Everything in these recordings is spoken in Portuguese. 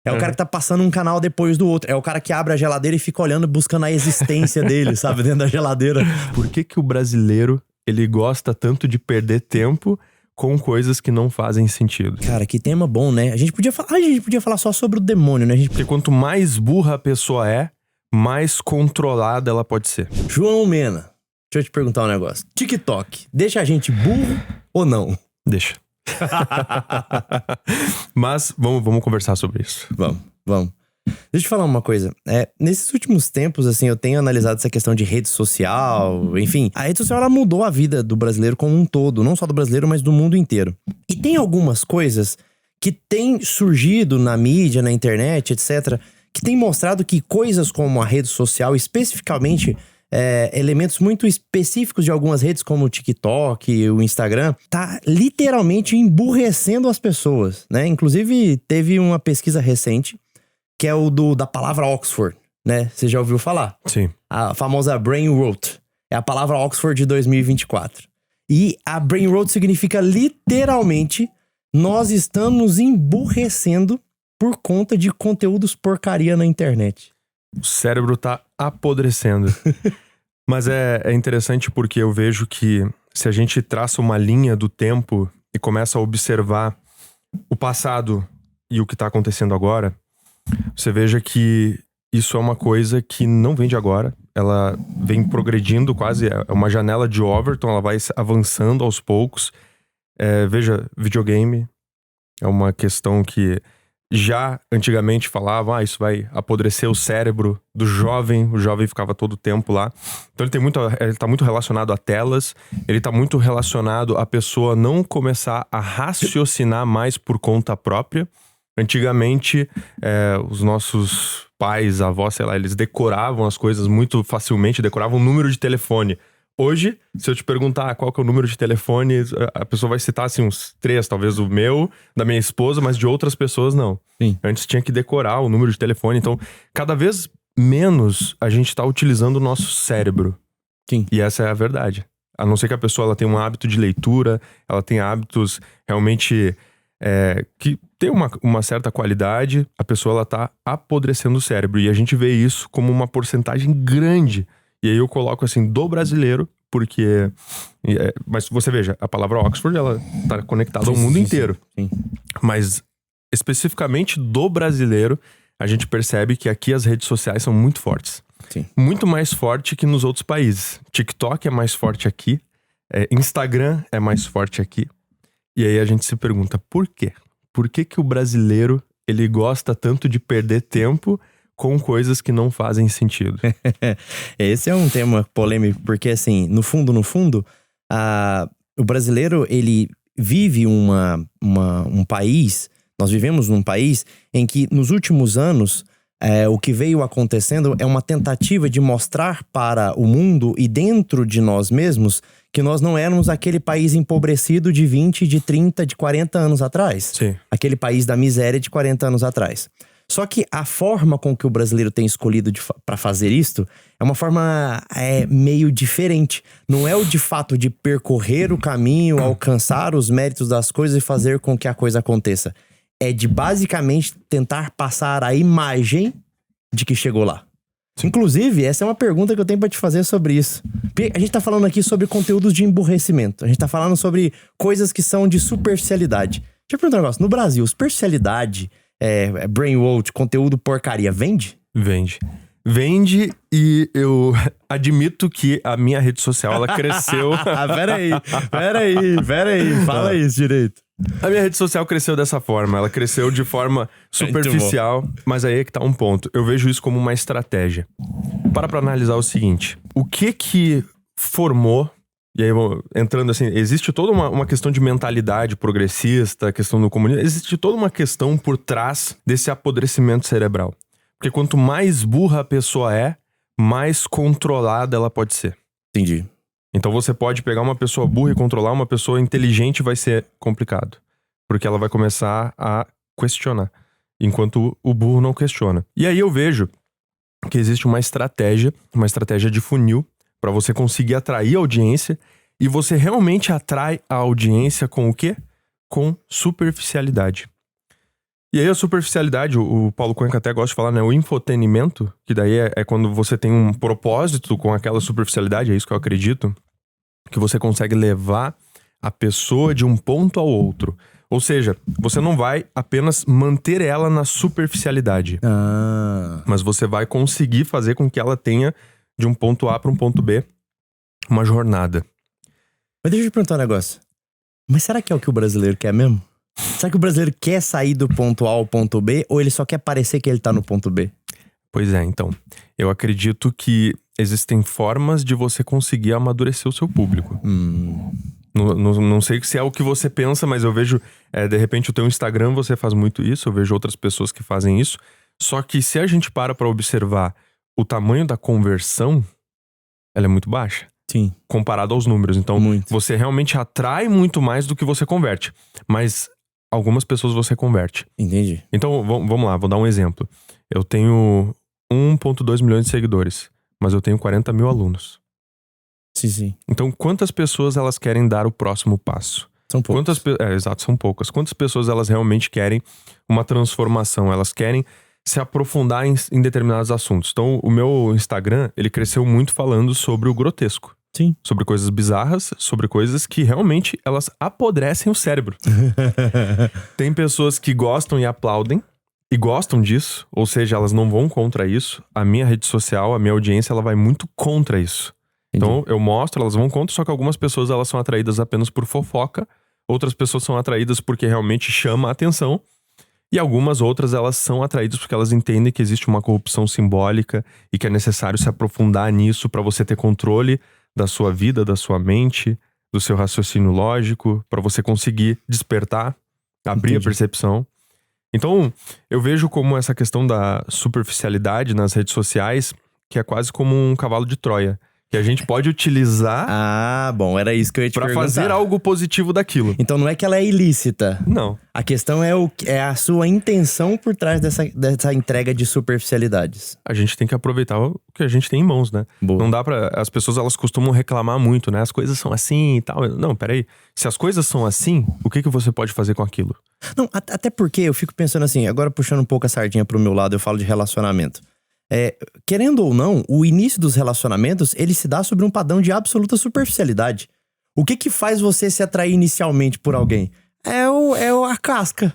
É o cara que tá passando um canal depois do outro. É o cara que abre a geladeira e fica olhando, buscando a existência dele, sabe? Dentro da geladeira. Por que o brasileiro, ele gosta tanto de perder tempo com coisas que não fazem sentido? Cara, que tema bom, né? A gente podia falar só sobre o demônio, né? Porque quanto mais burra a pessoa é, mais controlada ela pode ser. João Mena, deixa eu te perguntar um negócio. TikTok, deixa a gente burro ou não? Deixa. Mas vamos conversar sobre isso. Vamos. Deixa eu te falar uma coisa. Nesses últimos tempos, assim, eu tenho analisado essa questão de rede social. Enfim, a rede social, ela mudou a vida do brasileiro como um todo. Não só do brasileiro, mas do mundo inteiro. E tem algumas coisas que têm surgido na mídia, na internet, etc., que tem mostrado que coisas como a rede social, especificamente elementos muito específicos de algumas redes, como o TikTok, o Instagram, tá literalmente emburrecendo as pessoas, né? Inclusive, teve uma pesquisa recente, que é da palavra Oxford, né? Você já ouviu falar? Sim. A famosa Brain Rot. É a palavra Oxford de 2024. E a Brain Rot significa literalmente: nós estamos emburrecendo por conta de conteúdos porcaria na internet. O cérebro tá apodrecendo. Mas é interessante porque eu vejo que se a gente traça uma linha do tempo e começa a observar o passado e o que tá acontecendo agora, você veja que isso é uma coisa que não vem de agora. Ela vem progredindo quase, é uma janela de Overton, ela vai avançando aos poucos. Veja, videogame é uma questão que já antigamente falavam, isso vai apodrecer o cérebro do jovem. O jovem ficava todo o tempo lá. Então ele tá muito relacionado a telas. Ele tá muito relacionado a pessoa não começar a raciocinar mais por conta própria. Antigamente, os nossos pais, avós, sei lá, eles decoravam as coisas muito facilmente, decoravam o número de telefone. Hoje, se eu te perguntar qual que é o número de telefone, a pessoa vai citar assim uns 3, talvez o meu, da minha esposa, mas de outras pessoas não. Sim. Antes tinha que decorar o número de telefone. Então, cada vez menos a gente tá utilizando o nosso cérebro. Sim. E essa é a verdade. A não ser que a pessoa ela tenha um hábito de leitura, ela tenha hábitos realmente que tem uma certa qualidade, a pessoa ela tá apodrecendo o cérebro. E a gente vê isso como uma porcentagem grande. E aí eu coloco assim, do brasileiro, porque... mas você veja, a palavra Oxford, ela tá conectada ao mundo inteiro. Sim. Mas especificamente do brasileiro, a gente percebe que aqui as redes sociais são muito fortes. Sim. Muito mais forte que nos outros países. TikTok é mais forte aqui, Instagram é mais forte aqui. E aí a gente se pergunta, por quê? Por que o brasileiro, ele gosta tanto de perder tempo com coisas que não fazem sentido? Esse é um tema polêmico, porque assim, no fundo, o brasileiro, ele vive um país, nós vivemos num país em que nos últimos anos, o que veio acontecendo é uma tentativa de mostrar para o mundo e dentro de nós mesmos que nós não éramos aquele país empobrecido de 20, de 30, de 40 anos atrás. Sim. Aquele país da miséria de 40 anos atrás. Só que a forma com que o brasileiro tem escolhido para fazer isto é uma forma meio diferente. Não é o de fato de percorrer o caminho, alcançar os méritos das coisas e fazer com que a coisa aconteça. É de basicamente tentar passar a imagem de que chegou lá. Inclusive, essa é uma pergunta que eu tenho pra te fazer sobre isso. A gente tá falando aqui sobre conteúdos de emburrecimento. A gente tá falando sobre coisas que são de superficialidade. Deixa eu perguntar um negócio. No Brasil, superficialidade, brainwash, conteúdo porcaria, vende? Vende e eu admito que a minha rede social, ela cresceu... Peraí, fala isso direito. A minha rede social cresceu dessa forma, ela cresceu de forma superficial, mas aí é que tá um ponto. Eu vejo isso como uma estratégia. Pra analisar o seguinte, o que formou, e aí entrando assim, existe toda uma questão de mentalidade progressista, questão do comunismo, existe toda uma questão por trás desse apodrecimento cerebral. Porque quanto mais burra a pessoa é, mais controlada ela pode ser. Entendi. Então você pode pegar uma pessoa burra e controlar uma pessoa inteligente, vai ser complicado. Porque ela vai começar a questionar, enquanto o burro não questiona. E aí eu vejo que existe uma estratégia de funil, para você conseguir atrair a audiência, e você realmente atrai a audiência com o quê? Com superficialidade. E aí a superficialidade, o Paulo Cuenca até gosta de falar, né? O infotenimento, que daí é quando você tem um propósito com aquela superficialidade, é isso que eu acredito, que você consegue levar a pessoa de um ponto ao outro. Ou seja, você não vai apenas manter ela na superficialidade, mas você vai conseguir fazer com que ela tenha de um ponto A para um ponto B uma jornada. Mas deixa eu te perguntar um negócio. Mas será que é o que o brasileiro quer mesmo? Será que o brasileiro quer sair do ponto A ao ponto B ou ele só quer parecer que ele tá no ponto B? Pois é, então. Eu acredito que existem formas de você conseguir amadurecer o seu público. Não sei se é o que você pensa, mas eu vejo, de repente, o teu Instagram, você faz muito isso. Eu vejo outras pessoas que fazem isso. Só que se a gente para observar o tamanho da conversão, ela é muito baixa. Sim. Comparado aos números. Então, você realmente atrai muito mais do que você converte. Mas algumas pessoas você converte. Entendi. Então, vamos lá, vou dar um exemplo. Eu tenho 1,2 milhões de seguidores, mas eu tenho 40 mil alunos. Sim. Então, quantas pessoas elas querem dar o próximo passo? São poucas. Exato, são poucas. Quantas pessoas elas realmente querem uma transformação? Elas querem se aprofundar em determinados assuntos. Então, o meu Instagram, ele cresceu muito falando sobre o grotesco. Sim. Sobre coisas bizarras, sobre coisas que realmente elas apodrecem o cérebro. Tem pessoas que gostam e aplaudem, e gostam disso, ou seja, elas não vão contra isso. A minha rede social, a minha audiência, ela vai muito contra isso. Então, eu mostro, elas vão contra, só que algumas pessoas elas são atraídas apenas por fofoca, outras pessoas são atraídas porque realmente chama a atenção, e algumas outras elas são atraídas porque elas entendem que existe uma corrupção simbólica e que é necessário se aprofundar nisso para você ter controle da sua vida, da sua mente, do seu raciocínio lógico, para você conseguir despertar, abrir a percepção. Então, eu vejo como essa questão da superficialidade nas redes sociais, que é quase como um cavalo de Troia. Que a gente pode utilizar... Bom, era isso que eu ia te perguntar. Pra fazer algo positivo daquilo. Então não é que ela é ilícita. Não. A questão é a sua intenção por trás dessa entrega de superficialidades. A gente tem que aproveitar o que a gente tem em mãos, né? Boa. Não dá pra... As pessoas, elas costumam reclamar muito, né? As coisas são assim e tal. Não, peraí. Se as coisas são assim, o que você pode fazer com aquilo? Não, até porque eu fico pensando assim, agora puxando um pouco a sardinha pro meu lado, eu falo de relacionamento. Querendo ou não, o início dos relacionamentos, ele se dá sobre um padrão de absoluta superficialidade. O que faz você se atrair inicialmente por alguém? É a casca,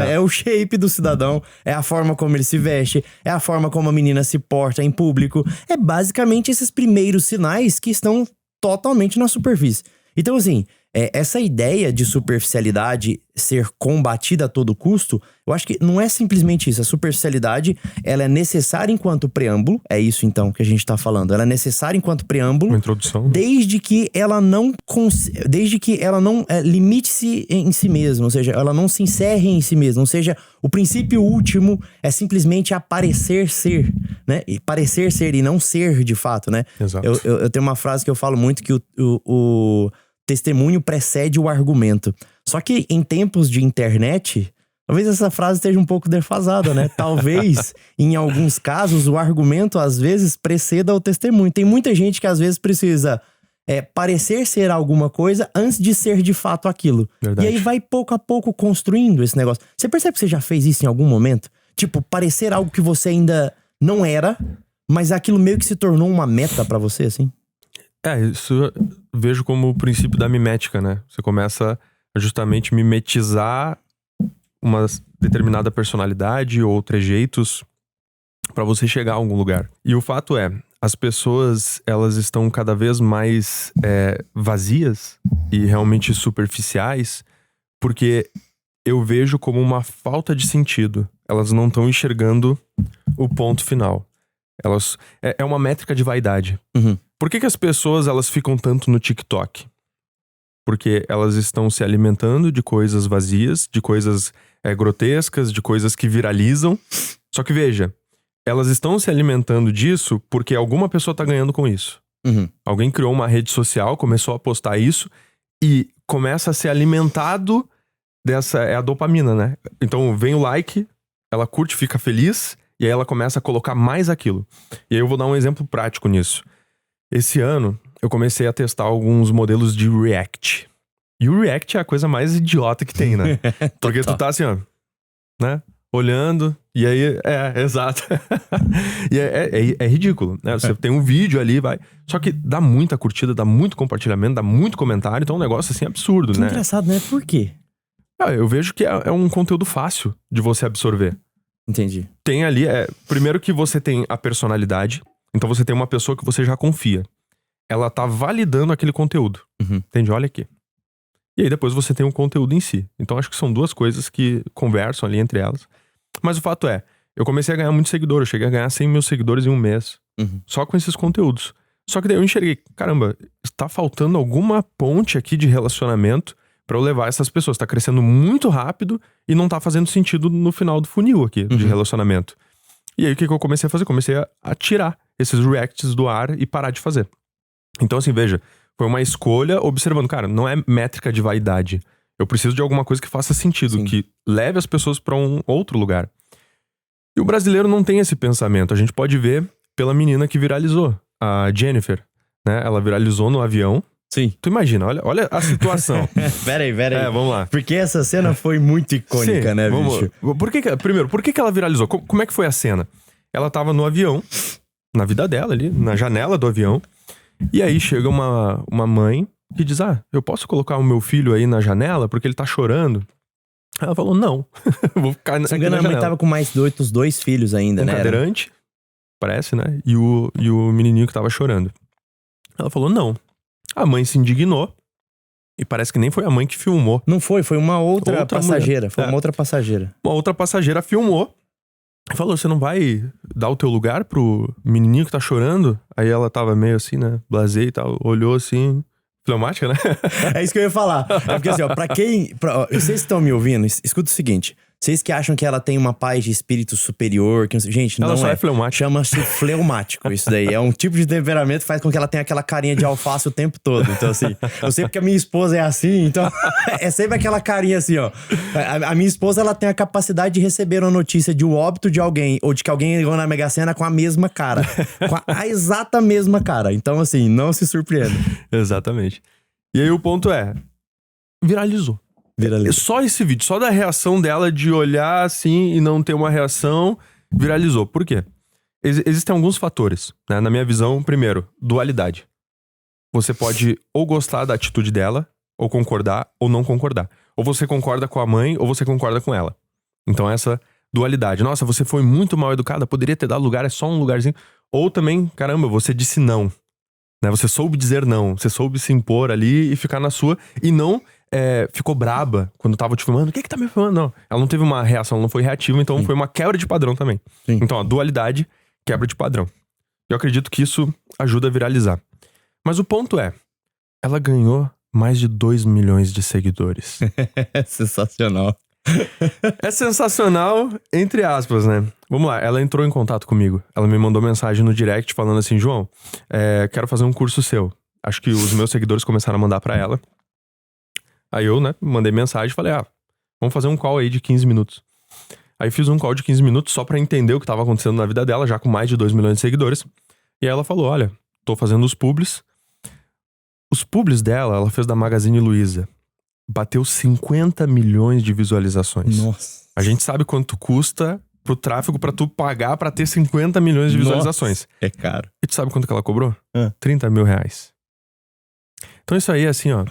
é o shape do cidadão, é a forma como ele se veste, é a forma como a menina se porta em público. É basicamente esses primeiros sinais que estão totalmente na superfície. Então assim, essa ideia de superficialidade ser combatida a todo custo, eu acho que não é simplesmente isso. A superficialidade, ela é necessária enquanto preâmbulo, é isso então que a gente tá falando. Ela é necessária enquanto preâmbulo, uma introdução, desde que ela não limite-se em si mesma, ou seja, ela não se encerre em si mesma, ou seja, o princípio último é simplesmente aparecer ser, né? E parecer ser e não ser de fato, né? Exato. Eu tenho uma frase que eu falo muito que o testemunho precede o argumento. Só que em tempos de internet, talvez essa frase esteja um pouco defasada, né? Talvez, em alguns casos, o argumento às vezes preceda o testemunho. Tem muita gente que às vezes precisa parecer ser alguma coisa antes de ser de fato aquilo. Verdade. E aí vai pouco a pouco construindo esse negócio. Você percebe que você já fez isso em algum momento? Tipo, parecer algo que você ainda não era, mas aquilo meio que se tornou uma meta pra você, assim? Isso eu vejo como o princípio da mimética, né? Você começa a justamente mimetizar uma determinada personalidade ou trejeitos pra você chegar a algum lugar. E o fato é, as pessoas, elas estão cada vez mais vazias e realmente superficiais, porque eu vejo como uma falta de sentido. Elas não estão enxergando o ponto final. É uma métrica de vaidade. Uhum. Por que as pessoas elas ficam tanto no TikTok? Porque elas estão se alimentando de coisas vazias, de coisas grotescas, de coisas que viralizam. Só que veja, elas estão se alimentando disso porque alguma pessoa tá ganhando com isso. Uhum. Alguém criou uma rede social, começou a postar isso e começa a ser alimentado dessa... É a dopamina, né? Então vem o like, ela curte, fica feliz e aí ela começa a colocar mais aquilo. E aí eu vou dar um exemplo prático nisso. Esse ano, eu comecei a testar alguns modelos de React. E o React é a coisa mais idiota que tem, né? Porque tu tá assim, ó... né? Olhando, e aí, exato. E é ridículo, né? Você tem um vídeo ali, vai. Só que dá muita curtida, dá muito compartilhamento, dá muito comentário, então é um negócio assim absurdo, Que né? engraçado, né? Por quê? Eu vejo que é um conteúdo fácil de você absorver. Entendi. Tem ali, primeiro que você tem a personalidade, então você tem uma pessoa que você já confia. Ela tá validando aquele conteúdo. Uhum. Entende? Olha aqui. E aí depois você tem o conteúdo em si. Então acho que são duas coisas que conversam ali entre elas. Mas o fato é, eu comecei a ganhar muito seguidor. Eu cheguei a ganhar 100 mil seguidores em um mês. Uhum. Só com esses conteúdos. Só que daí eu enxerguei, caramba, está faltando alguma ponte aqui de relacionamento pra eu levar essas pessoas. Tá crescendo muito rápido e não tá fazendo sentido no final do funil aqui, de relacionamento. E aí o que eu comecei a fazer? Comecei a tirar esses reacts do ar e parar de fazer. Então assim, veja, foi uma escolha observando, cara, não é métrica de vaidade. Eu preciso de alguma coisa que faça sentido, Sim. que leve as pessoas pra um outro lugar. E o brasileiro não tem esse pensamento. A gente pode ver pela menina que viralizou, a Jennifer, né? Ela viralizou no avião. Sim. Tu imagina, olha a situação. Pera aí. Vamos lá. Porque essa cena foi muito icônica, Sim, né, bicho? Primeiro, por que ela viralizou? Como é que foi a cena? Ela tava no avião, na vida dela ali, na janela do avião. E aí chega uma mãe que diz, eu posso colocar o meu filho aí na janela porque ele tá chorando? Ela falou, não, vou ficar aqui na Se não me engano, a mãe janela. tava com mais os dois filhos ainda, né? Cadeirante, parece, né? E o menininho que tava chorando. Ela falou, não. A mãe se indignou. E parece que nem foi a mãe que filmou. Não foi uma outra passageira. mulher. Foi uma outra passageira. Uma outra passageira filmou. E falou, você não vai dar o teu lugar pro menininho que tá chorando? Aí ela tava meio assim, né? Blasé e tal. Olhou assim... Fleumática, né? É isso que eu ia falar. É porque assim, ó, vocês estão me ouvindo, escuta o seguinte. Vocês que acham que ela tem uma paz de espírito superior, gente, Ela não só é. é fleumática. Chama-se fleumático isso daí. É um tipo de temperamento que faz com que ela tenha aquela carinha de alface o tempo todo. Então assim, eu sei porque a minha esposa é assim, então é sempre aquela carinha assim, ó. A minha esposa, ela tem a capacidade de receber uma notícia de um óbito de alguém, ou de que alguém ganhou na Mega Sena com a mesma cara. Com a exata mesma cara. Então assim, não se surpreenda. Exatamente. E aí o ponto é, viralizou. Só esse vídeo, só da reação dela de olhar assim e não ter uma reação, viralizou. Por quê? Existem alguns fatores, né? Na minha visão, primeiro, dualidade. Você pode ou gostar da atitude dela, ou concordar, ou não concordar. Ou você concorda com a mãe, ou você concorda com ela. Então essa dualidade. Nossa, você foi muito mal educada, poderia ter dado lugar, é só um lugarzinho. Ou também, caramba, você disse não. Né? Você soube dizer não, você soube se impor ali e ficar na sua. E não ficou braba quando tava te filmando. O que tá me filmando? Não. Ela não teve uma reação, ela não foi reativa, então foi uma quebra de padrão também. Sim. Então, a dualidade, quebra de padrão. Eu acredito que isso ajuda a viralizar. Mas o ponto é, ela ganhou mais de 2 milhões de seguidores. É sensacional. É sensacional, entre aspas, né? Vamos lá, ela entrou em contato comigo. Ela me mandou mensagem no direct falando assim, João, quero fazer um curso seu. Acho que os meus seguidores começaram a mandar pra ela. Aí eu, né, mandei mensagem e falei, vamos fazer um call aí de 15 minutos. Aí fiz um call de 15 minutos só pra entender o que tava acontecendo na vida dela, já com mais de 2 milhões de seguidores. E aí ela falou, olha, tô fazendo os publis. Os publis dela, ela fez da Magazine Luiza. Bateu 50 milhões de visualizações. Nossa. A gente sabe quanto custa pro tráfego pra tu pagar pra ter 50 milhões de visualizações. Nossa, é caro. E tu sabe quanto que ela cobrou? 30 mil reais. Então isso aí, assim, ó.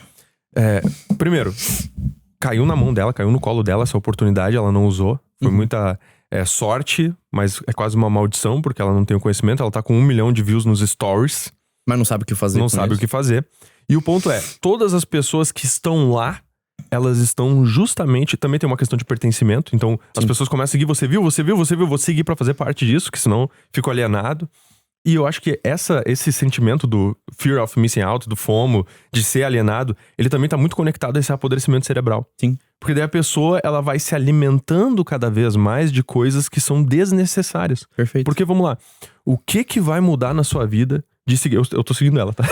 Primeiro, caiu na mão dela, caiu no colo dela essa oportunidade, ela não usou. Foi muita sorte, mas é quase uma maldição, porque ela não tem o conhecimento. Ela tá com 1 milhão de views nos stories. Mas não sabe o que fazer. Não sabe o que fazer. E o ponto é, todas as pessoas que estão lá, elas estão justamente... Também tem uma questão de pertencimento. Então, as pessoas começam a seguir, você viu, vou seguir pra fazer parte disso, que senão fico alienado. E eu acho que esse sentimento do fear of missing out, do FOMO, de ser alienado, ele também tá muito conectado a esse apodrecimento cerebral. Sim. Porque daí a pessoa, ela vai se alimentando cada vez mais de coisas que são desnecessárias. Perfeito. Porque, vamos lá, o que vai mudar na sua vida de seguir... Eu tô seguindo ela, tá?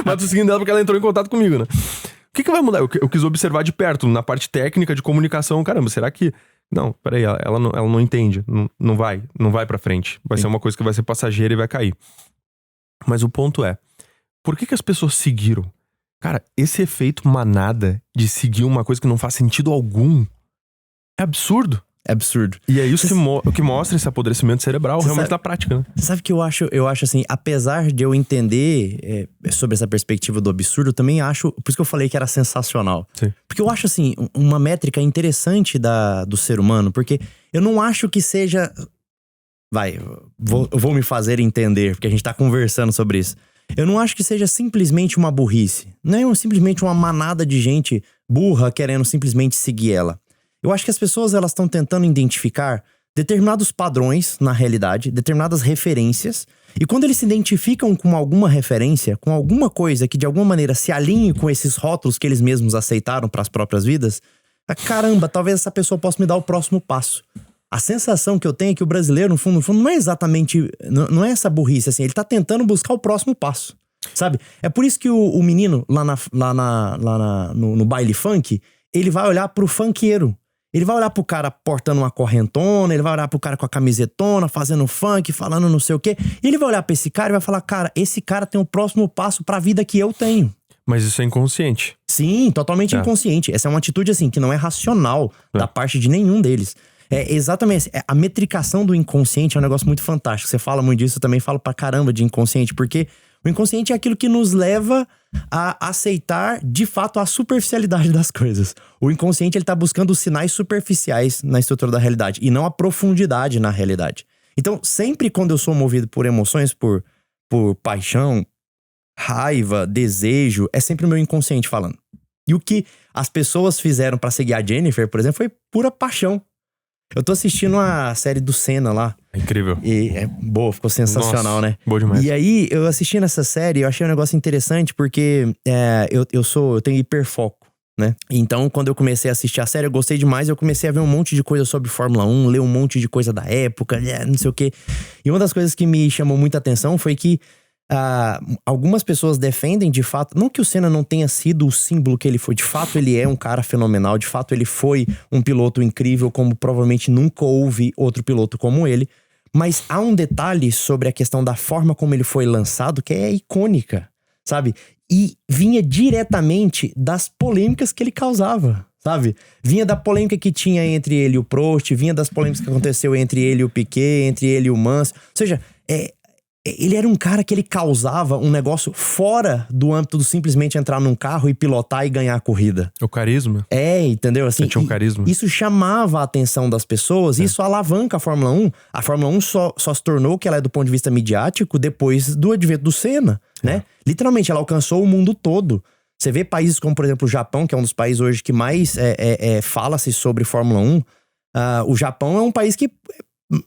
Mas tô seguindo ela porque ela entrou em contato comigo, né? O que vai mudar? Eu quis observar de perto, na parte técnica de comunicação. Caramba, será que... Não, peraí, ela não entende. Não vai pra frente. Vai ser uma coisa que vai ser passageira e vai cair. Mas o ponto é, por que as pessoas seguiram? Cara, esse efeito manada de seguir uma coisa que não faz sentido algum, É absurdo. É absurdo. E é isso que mostra esse apodrecimento cerebral realmente na prática, né? Sabe que eu acho assim, apesar de eu entender sobre essa perspectiva do absurdo, eu também acho, por isso que eu falei que era sensacional. Sim. Porque eu acho assim, uma métrica interessante do ser humano, porque eu não acho que seja... vou me fazer entender, porque a gente tá conversando sobre isso. Eu não acho que seja simplesmente uma burrice. Não é simplesmente uma manada de gente burra querendo simplesmente seguir ela. Eu acho que as pessoas elas estão tentando identificar determinados padrões na realidade, determinadas referências. E quando eles se identificam com alguma referência, com alguma coisa que de alguma maneira se alinhe com esses rótulos que eles mesmos aceitaram para as próprias vidas, caramba, talvez essa pessoa possa me dar o próximo passo. A sensação que eu tenho é que o brasileiro, no fundo, não é exatamente... Não é essa burrice, assim. Ele tá tentando buscar o próximo passo, sabe? É por isso que o menino no baile funk, ele vai olhar pro funkeiro. Ele vai olhar pro cara portando uma correntona, ele vai olhar pro cara com a camisetona, fazendo funk, falando não sei o quê. E ele vai olhar pra esse cara e vai falar, cara, esse cara tem o próximo passo pra vida que eu tenho. Mas isso é inconsciente. Sim, totalmente inconsciente. Essa é uma atitude, assim, que não é racional da parte de nenhum deles. É exatamente, a metricação do inconsciente é um negócio muito fantástico. Você fala muito disso, eu também falo pra caramba de inconsciente, porque o inconsciente é aquilo que nos leva a aceitar, de fato, a superficialidade das coisas. O inconsciente, ele tá buscando os sinais superficiais na estrutura da realidade, e não a profundidade na realidade. Então, sempre quando eu sou movido por emoções, por paixão, raiva, desejo, é sempre o meu inconsciente falando. E o que as pessoas fizeram pra seguir a Jennifer, por exemplo, foi pura paixão. Eu tô assistindo a série do Senna lá. Incrível. E é boa, ficou sensacional, nossa, né? Boa demais. E aí, eu assistindo essa série, eu achei um negócio interessante porque eu tenho hiperfoco, né? Então, quando eu comecei a assistir a série, eu gostei demais. Eu comecei a ver um monte de coisa sobre Fórmula 1, ler um monte de coisa da época, não sei o quê. E uma das coisas que me chamou muita atenção foi que algumas pessoas defendem, de fato, não que o Senna não tenha sido o símbolo que ele foi, de fato ele é um cara fenomenal, de fato ele foi um piloto incrível, como provavelmente nunca houve outro piloto como ele, mas há um detalhe sobre a questão da forma como ele foi lançado que é icônica, sabe? E vinha diretamente das polêmicas que ele causava, sabe? Vinha da polêmica que tinha entre ele e o Prost, vinha das polêmicas que aconteceu entre ele e o Piquet, entre ele e o Mansell, ou seja, ele era um cara que ele causava um negócio fora do âmbito do simplesmente entrar num carro e pilotar e ganhar a corrida. O carisma. Entendeu? Assim, ele tinha um carisma. Isso chamava a atenção das pessoas, isso alavanca a Fórmula 1. A Fórmula 1 só se tornou o que ela é do ponto de vista midiático depois do advento do Senna, né? Literalmente, ela alcançou o mundo todo. Você vê países como, por exemplo, o Japão, que é um dos países hoje que mais fala-se sobre Fórmula 1. O Japão é um país que...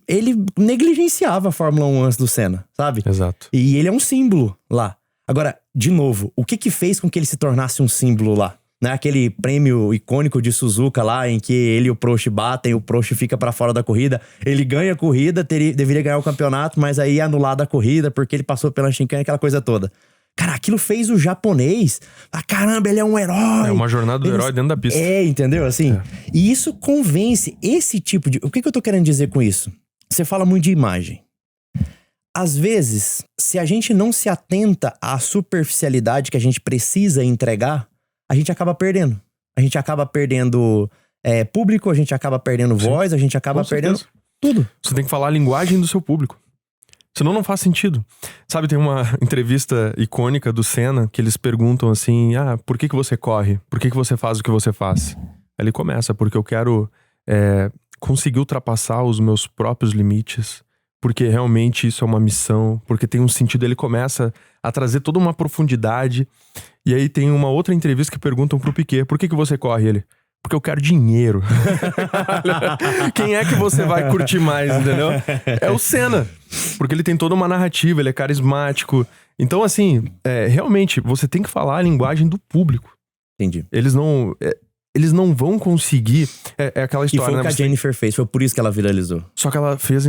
ele negligenciava a Fórmula 1 antes do Senna, sabe? Exato. E ele é um símbolo lá. Agora, de novo, o que fez com que ele se tornasse um símbolo lá? Né? Aquele prêmio icônico de Suzuka lá, em que ele e o Prost batem, o Prost fica pra fora da corrida. Ele ganha a corrida, deveria ganhar o campeonato, mas aí é anulada a corrida porque ele passou pela chicane, aquela coisa toda. Cara, aquilo fez o japonês... caramba, ele é um herói. É uma jornada do herói dentro da pista. Entendeu? Assim, e isso convence esse tipo de... O que eu tô querendo dizer com isso? Você fala muito de imagem. Às vezes, se a gente não se atenta à superficialidade que a gente precisa entregar, a gente acaba perdendo. A gente acaba perdendo público, a gente acaba perdendo voz, a gente acaba perdendo tudo. Você tem que falar a linguagem do seu público. Senão não faz sentido. Sabe, tem uma entrevista icônica do Senna que eles perguntam assim, por que você corre? Por que você faz o que você faz? Aí ele começa, porque eu quero conseguir ultrapassar os meus próprios limites, porque realmente isso é uma missão, porque tem um sentido. Ele começa a trazer toda uma profundidade. E aí tem uma outra entrevista que perguntam pro Piquet, por que você corre? Ele... porque eu quero dinheiro. Quem é que você vai curtir mais, entendeu? É o Senna. Porque ele tem toda uma narrativa, ele é carismático. Então, assim, realmente, você tem que falar a linguagem do público. Entendi. Eles não vão conseguir... É aquela história... E foi o que a Jennifer fez, foi por isso que ela viralizou. Só que ela fez...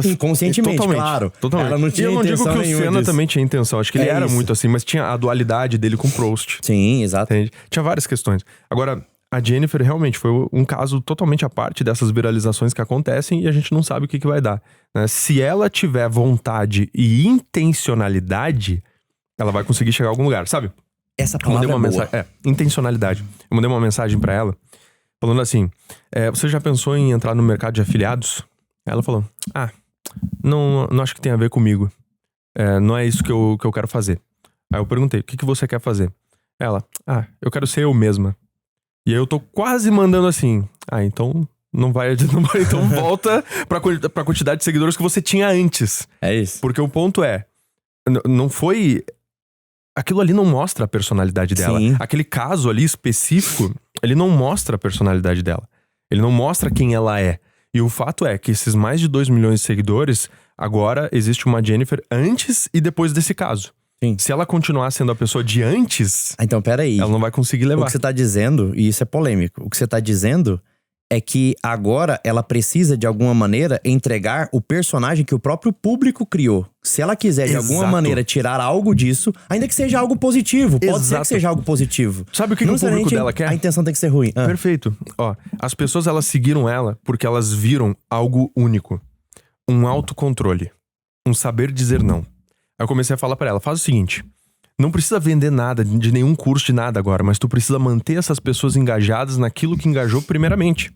inconscientemente, totalmente, claro. Totalmente. Ela não tinha intenção nenhuma. E eu não digo que o Senna também tinha intenção. Acho que ele era isso. muito assim, mas tinha a dualidade dele com o Prost. Sim, exato. Entende? Tinha várias questões. Agora... a Jennifer realmente foi um caso totalmente à parte dessas viralizações que acontecem e a gente não sabe o que vai dar, né? Se ela tiver vontade e intencionalidade, ela vai conseguir chegar a algum lugar, sabe? Essa palavra é boa. intencionalidade. Eu mandei uma mensagem pra ela falando assim, você já pensou em entrar no mercado de afiliados? Ela falou, não acho que tem a ver comigo. Não é isso que eu quero fazer. Aí eu perguntei, o que você quer fazer? Ela, eu quero ser eu mesma. E aí eu tô quase mandando assim, então não vai, então volta pra quantidade de seguidores que você tinha antes. É isso. Porque o ponto não foi... Aquilo ali não mostra a personalidade dela. Sim. Aquele caso ali específico, ele não mostra a personalidade dela. Ele não mostra quem ela é. E o fato é que esses mais de 2 milhões de seguidores, agora existe uma Jennifer antes e depois desse caso. Sim. Se ela continuar sendo a pessoa de antes, Então, peraí. ela não vai conseguir levar. O que você tá dizendo, e isso é polêmico, o que você tá dizendo é que agora ela precisa, de alguma maneira, entregar o personagem que o próprio público criou. Se ela quiser, de alguma maneira, tirar algo disso, ainda que seja algo positivo. Pode ser que seja algo positivo. Sabe o que o público dela quer? A intenção tem que ser ruim. Perfeito. As pessoas, elas seguiram ela porque elas viram algo único. Um autocontrole. Um saber dizer não. Aí eu comecei a falar pra ela, faz o seguinte... Não precisa vender nada, de nenhum curso de nada agora, mas tu precisa manter essas pessoas engajadas naquilo que engajou primeiramente.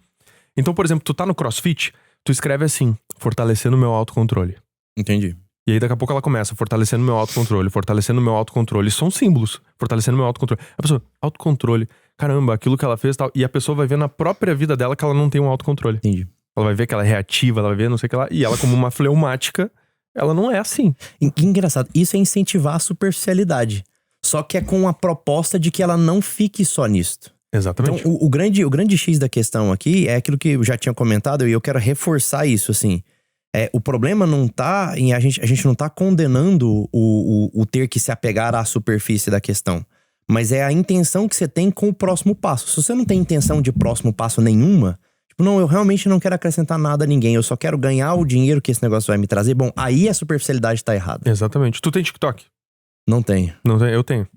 Então, por exemplo, tu tá no CrossFit, tu escreve assim, fortalecendo o meu autocontrole. Entendi. E aí daqui a pouco ela começa, fortalecendo o meu autocontrole, fortalecendo o meu autocontrole. São símbolos, fortalecendo o meu autocontrole. A pessoa, autocontrole, caramba, aquilo que ela fez e tal. E a pessoa vai ver na própria vida dela que ela não tem um autocontrole. Entendi. Ela vai ver que ela é reativa, ela vai ver não sei o que lá. E ela, como uma fleumática, ela não é assim. Que engraçado. Isso é incentivar a superficialidade. Só que é com a proposta de que ela não fique só nisto. Exatamente. Então, o grande X da questão aqui é aquilo que eu já tinha comentado e eu quero reforçar isso, assim. O problema não tá em... A gente não tá condenando o ter que se apegar à superfície da questão. Mas é a intenção que você tem com o próximo passo. Se você não tem intenção de próximo passo nenhuma... Não, eu realmente não quero acrescentar nada a ninguém. Eu só quero ganhar o dinheiro que esse negócio vai me trazer. Bom, aí a superficialidade tá errada. Exatamente. Tu tem TikTok? Não tenho. Não tenho, eu tenho.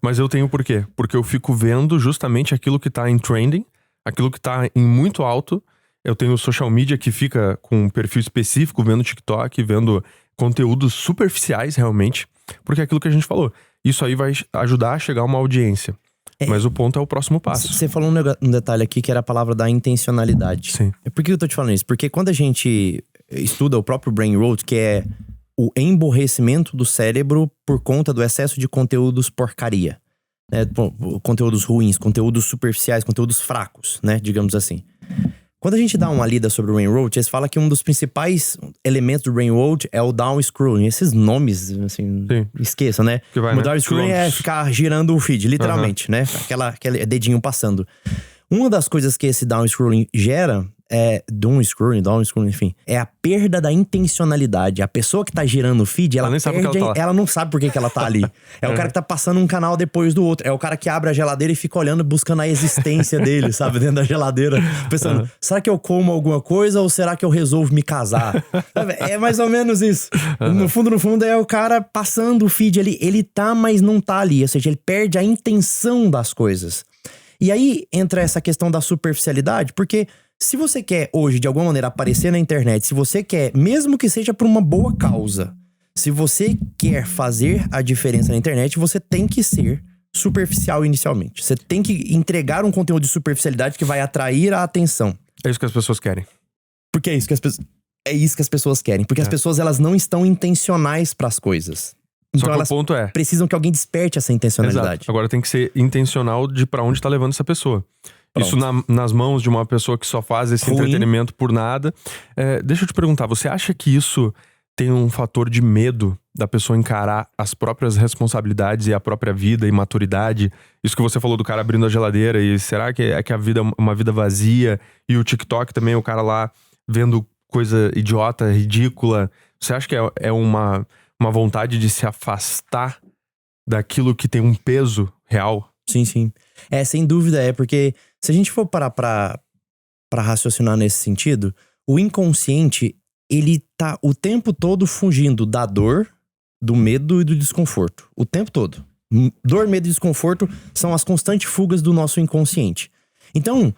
Mas eu tenho por quê? Porque eu fico vendo justamente aquilo que tá em trending, aquilo que tá em muito alto. Eu tenho social media que fica com um perfil específico, vendo TikTok, vendo conteúdos superficiais realmente. Porque é aquilo que a gente falou. Isso aí vai ajudar a chegar a uma audiência. Mas o ponto é o próximo passo. Você falou um detalhe aqui que era a palavra da intencionalidade. Sim. Por que eu tô te falando isso? Porque quando a gente estuda o próprio brain rot, que é o emborrecimento do cérebro por conta do excesso de conteúdos porcaria, né? Conteúdos ruins, conteúdos superficiais, conteúdos fracos, né? Digamos assim. Quando a gente dá uma lida sobre o brain rot, eles falam que um dos principais elementos do brain rot é o down scrolling. Esses nomes, assim, esqueça, né? O down scrolling é ficar girando o feed, literalmente, né? Aquele dedinho passando. Uma das coisas que esse down scrolling gera doom scrolling, enfim, é a perda da intencionalidade. A pessoa que tá girando o feed, ela não sabe por que ela tá ali. É o cara que tá passando um canal depois do outro. É o cara que abre a geladeira e fica olhando, buscando a existência dele, sabe? Dentro da geladeira. Pensando, será que eu como alguma coisa ou será que eu resolvo me casar? É mais ou menos isso. No fundo, é o cara passando o feed ali. Ele tá, mas não tá ali. Ou seja, ele perde a intenção das coisas. E aí entra essa questão da superficialidade, porque se você quer hoje, de alguma maneira, aparecer na internet, se você quer, mesmo que seja por uma boa causa, se você quer fazer a diferença na internet, você tem que ser superficial inicialmente. Você tem que entregar um conteúdo de superficialidade que vai atrair a atenção. É isso que as pessoas querem. Porque é isso que as pessoas querem. Porque as pessoas, elas não estão intencionais pras coisas. Então Só que o ponto precisam que alguém desperte essa intencionalidade. Exato. Agora tem que ser intencional de pra onde tá levando essa pessoa. Pronto. Isso nas mãos de uma pessoa que só faz esse entretenimento por nada. Deixa eu te perguntar, você acha que isso tem um fator de medo da pessoa encarar as próprias responsabilidades e a própria vida e maturidade? Isso que você falou do cara abrindo a geladeira, e será que a vida é uma vida vazia? E o TikTok também, o cara lá vendo coisa idiota, ridícula. Você acha que é uma vontade de se afastar daquilo que tem um peso real? Sim. Sem dúvida porque se a gente for parar pra raciocinar nesse sentido, o inconsciente, ele tá o tempo todo fugindo da dor, do medo e do desconforto. O tempo todo. Dor, medo e desconforto são as constantes fugas do nosso inconsciente. Então,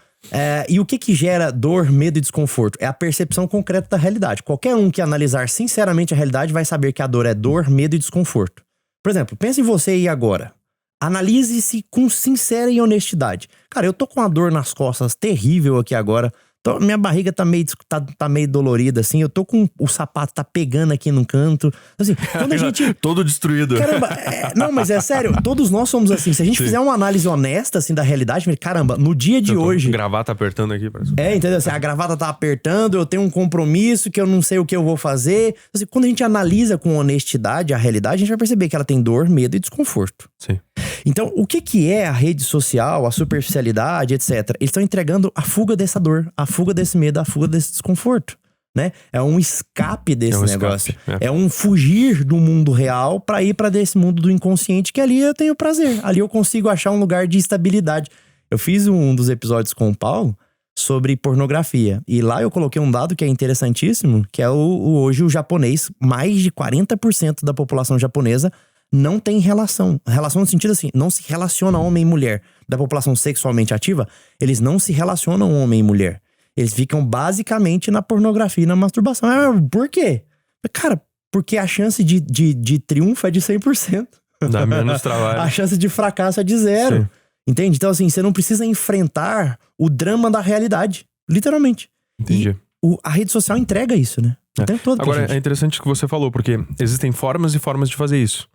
e o que gera dor, medo e desconforto? É a percepção concreta da realidade. Qualquer um que analisar sinceramente a realidade vai saber que a dor é dor, medo e desconforto. Por exemplo, pense em você aí agora. analise-se com sincera e honestidade. Cara, eu tô com uma dor nas costas terrível aqui agora. Minha barriga tá meio dolorida, assim. Eu tô com o sapato tá pegando aqui no canto. Assim, quando a gente... Todo destruído. Caramba, não, mas é sério. Todos nós somos assim. Se a gente fizer uma análise honesta, assim, da realidade, caramba, no dia de hoje... A gravata apertando aqui. Parece. Entendeu? Assim, a gravata tá apertando, eu tenho um compromisso que eu não sei o que eu vou fazer. Assim, quando a gente analisa com honestidade a realidade, a gente vai perceber que ela tem dor, medo e desconforto. Sim. Então, o que é a rede social, a superficialidade, etc? Eles estão entregando a fuga dessa dor, a fuga desse medo, a fuga desse desconforto, né? É um escape desse negócio. É um fugir do mundo real pra ir pra desse mundo do inconsciente, que ali eu tenho prazer. Ali eu consigo achar um lugar de estabilidade. Eu fiz um dos episódios com o Paulo sobre pornografia. E lá eu coloquei um dado que é interessantíssimo, que é hoje o japonês, mais de 40% da população japonesa não tem relação. Relação no sentido assim, não se relaciona homem e mulher. Da população sexualmente ativa, eles não se relacionam homem e mulher. Eles ficam basicamente na pornografia e na masturbação. Por quê? Cara, porque a chance de triunfo é de 100%. Dá menos trabalho. A chance de fracasso é de 0. Sim. Entende? Então assim, você não precisa enfrentar o drama da realidade. Literalmente. Entendi. E a rede social entrega isso, né? O tempo todo. Agora, é interessante o que você falou, porque existem formas e formas de fazer isso.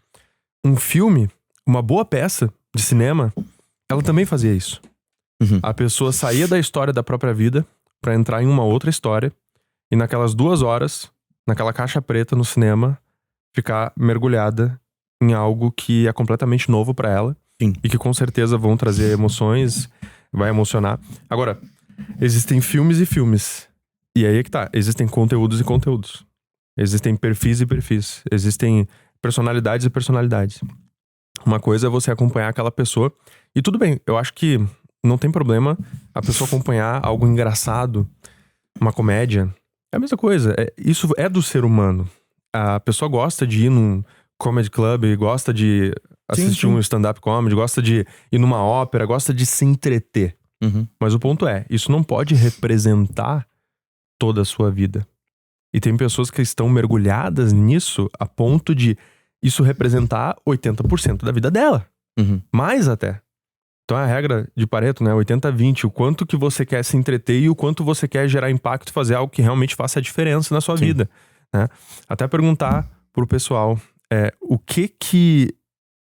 Um filme, uma boa peça de cinema, ela também fazia isso. Uhum. A pessoa saía da história da própria vida pra entrar em uma outra história e naquelas 2 horas, naquela caixa preta no cinema, ficar mergulhada em algo que é completamente novo pra ela. Sim. E que com certeza vão trazer emoções, vai emocionar. Agora, existem filmes e filmes. E aí é que tá, existem conteúdos e conteúdos. Existem perfis e perfis. Existem personalidades e personalidades. Uma coisa é você acompanhar aquela pessoa. E tudo bem, eu acho que não tem problema a pessoa acompanhar algo engraçado, uma comédia. É a mesma coisa. Isso é do ser humano. A pessoa gosta de ir num comedy club, gosta de assistir um stand-up comedy, gosta de ir numa ópera, gosta de se entreter. Uhum. Mas o ponto é, isso não pode representar toda a sua vida. E tem pessoas que estão mergulhadas nisso a ponto de isso representar 80% da vida dela. Uhum. Mais até. Então é a regra de Pareto, né? 80-20. O quanto que você quer se entreter e o quanto você quer gerar impacto e fazer algo que realmente faça a diferença na sua vida. Né? Até perguntar pro pessoal, o que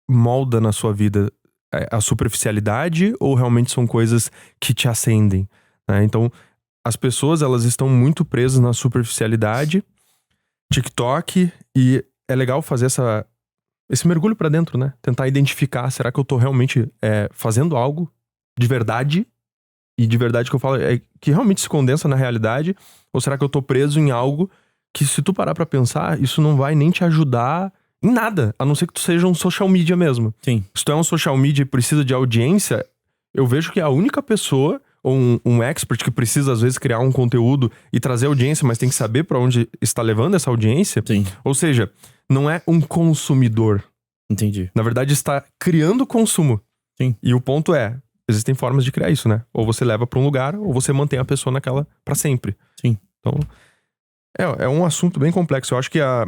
molda na sua vida? A superficialidade ou realmente são coisas que te acendem? Né? Então, as pessoas, elas estão muito presas na superficialidade, TikTok, e é legal fazer esse mergulho pra dentro, né? Tentar identificar, será que eu tô realmente fazendo algo de verdade? E de verdade que eu falo, que realmente se condensa na realidade? Ou será que eu tô preso em algo que, se tu parar pra pensar, isso não vai nem te ajudar em nada, a não ser que tu seja um social media mesmo. Sim. Se tu é um social media e precisa de audiência, eu vejo que a única pessoa, ou um expert que precisa às vezes criar um conteúdo e trazer audiência, mas tem que saber pra onde está levando essa audiência. Sim. Ou seja, não é um consumidor. Entendi. Na verdade, está criando consumo. Sim. E o ponto existem formas de criar isso, né? Ou você leva pra um lugar, ou você mantém a pessoa naquela pra sempre. Sim. Então, é um assunto bem complexo. Eu acho que a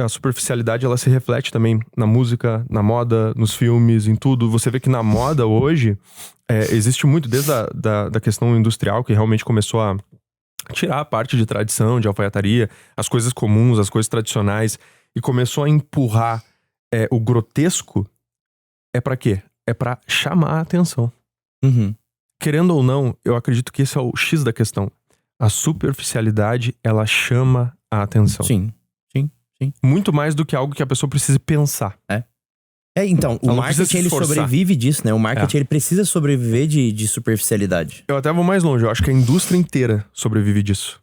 superficialidade, ela se reflete também na música, na moda, nos filmes, em tudo. Você vê que na moda hoje, existe muito, desde da questão industrial, que realmente começou a tirar a parte de tradição, de alfaiataria, as coisas comuns, as coisas tradicionais, e começou a empurrar o grotesco. É pra quê? É pra chamar a atenção. Uhum. Querendo ou não, eu acredito que esse é o X da questão. A superficialidade, ela chama a atenção. Sim. Muito mais do que algo que a pessoa precise pensar. Então, o marketing, ele sobrevive disso, né? O marketing, ele precisa sobreviver de superficialidade. Eu até vou mais longe. Eu acho que a indústria inteira sobrevive disso.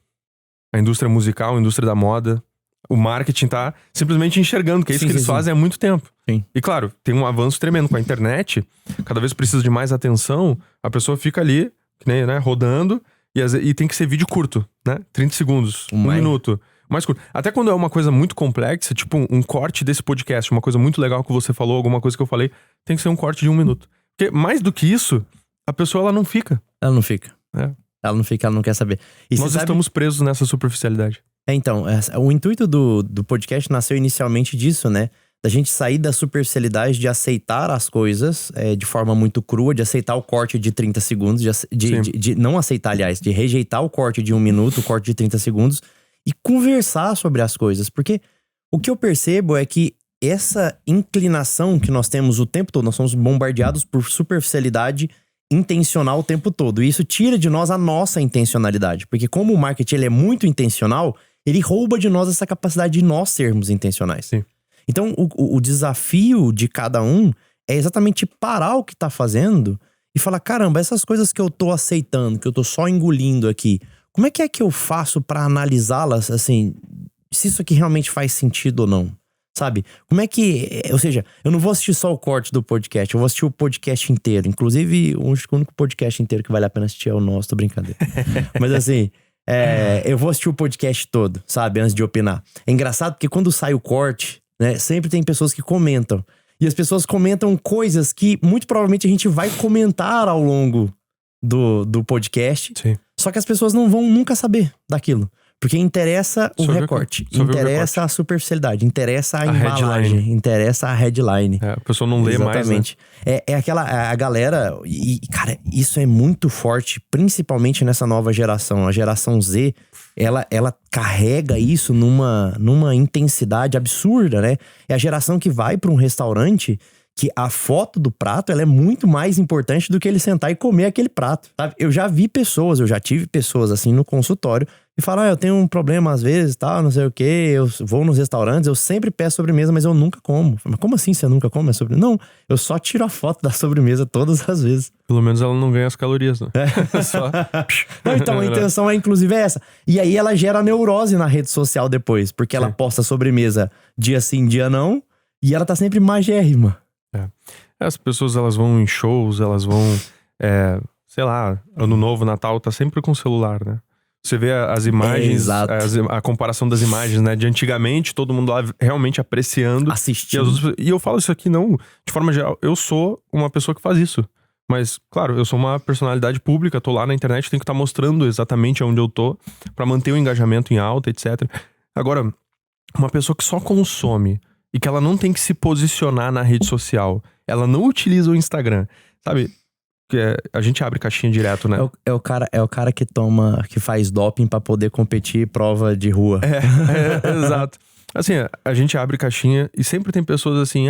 A indústria musical, a indústria da moda. O marketing tá simplesmente enxergando, que é isso que eles fazem há muito tempo. Sim. E claro, tem um avanço tremendo com a internet. Cada vez precisa de mais atenção. A pessoa fica ali, né, rodando. E tem que ser vídeo curto, né? 30 segundos, 1 minuto. Mais curto. Até quando é uma coisa muito complexa, tipo um corte desse podcast, uma coisa muito legal que você falou, alguma coisa que eu falei, tem que ser um corte de 1 minuto. Porque mais do que isso, a pessoa, ela não fica. Ela não fica. Ela não fica, ela não quer saber. E nós estamos presos nessa superficialidade. Então, o intuito do podcast nasceu inicialmente disso, né? Da gente sair da superficialidade de aceitar as coisas de forma muito crua, de aceitar o corte de 30 segundos, de não aceitar, aliás, de rejeitar o corte de 1 minuto, o corte de 30 segundos e conversar sobre as coisas. Porque o que eu percebo é que essa inclinação que nós temos o tempo todo, nós somos bombardeados por superficialidade intencional o tempo todo. E isso tira de nós a nossa intencionalidade. Porque como o marketing ele é muito intencional, ele rouba de nós essa capacidade de nós sermos intencionais. Sim. Então, o desafio de cada um é exatamente parar o que tá fazendo e falar, caramba, essas coisas que eu tô aceitando, que eu tô só engolindo aqui, como é que eu faço pra analisá-las, assim, se isso aqui realmente faz sentido ou não? Sabe? Como é que... Ou seja, eu não vou assistir só o corte do podcast, eu vou assistir o podcast inteiro. Inclusive, o único podcast inteiro que vale a pena assistir é o nosso, tô brincando. Mas assim... eu vou assistir o podcast todo, sabe? Antes de opinar. É engraçado porque quando sai o corte, né? Sempre tem pessoas que comentam. E as pessoas comentam coisas que muito provavelmente a gente vai comentar ao longo do podcast. Sim. Só que as pessoas não vão nunca saber daquilo. Porque interessa o recorte, interessa a superficialidade, interessa a embalagem, interessa a headline. A pessoa não lê mais, né? É aquela... A galera... E, cara, isso é muito forte, principalmente nessa nova geração. A geração Z, ela carrega isso numa intensidade absurda, né? É a geração que vai pra um restaurante... que a foto do prato, ela é muito mais importante do que ele sentar e comer aquele prato, sabe? Eu já tive pessoas assim no consultório e falam, eu tenho um problema às vezes, tal, não sei o quê, eu vou nos restaurantes, eu sempre peço sobremesa, mas eu nunca como. Mas como assim você nunca come a sobremesa? Não, eu só tiro a foto da sobremesa todas as vezes. Pelo menos ela não ganha as calorias, né? Só... Não, então a intenção é inclusive essa. E aí ela gera neurose na rede social depois, porque ela posta sobremesa dia sim, dia não, e ela tá sempre magérrima. As pessoas, elas vão em shows, elas vão, sei lá, Ano Novo, Natal, tá sempre com o celular, né? Você vê as imagens, a comparação das imagens, né? De antigamente, todo mundo lá realmente apreciando. Assistindo. E eu falo isso aqui não, de forma geral, eu sou uma pessoa que faz isso. Mas, claro, eu sou uma personalidade pública, tô lá na internet, tenho que estar mostrando exatamente onde eu tô, pra manter o engajamento em alta, etc. Agora, uma pessoa que só consome e que ela não tem que se posicionar na rede social, ela não utiliza o Instagram, sabe? A gente abre caixinha direto, né? É o cara que faz doping pra poder competir em prova de rua. Exato. Assim, a gente abre caixinha e sempre tem pessoas assim,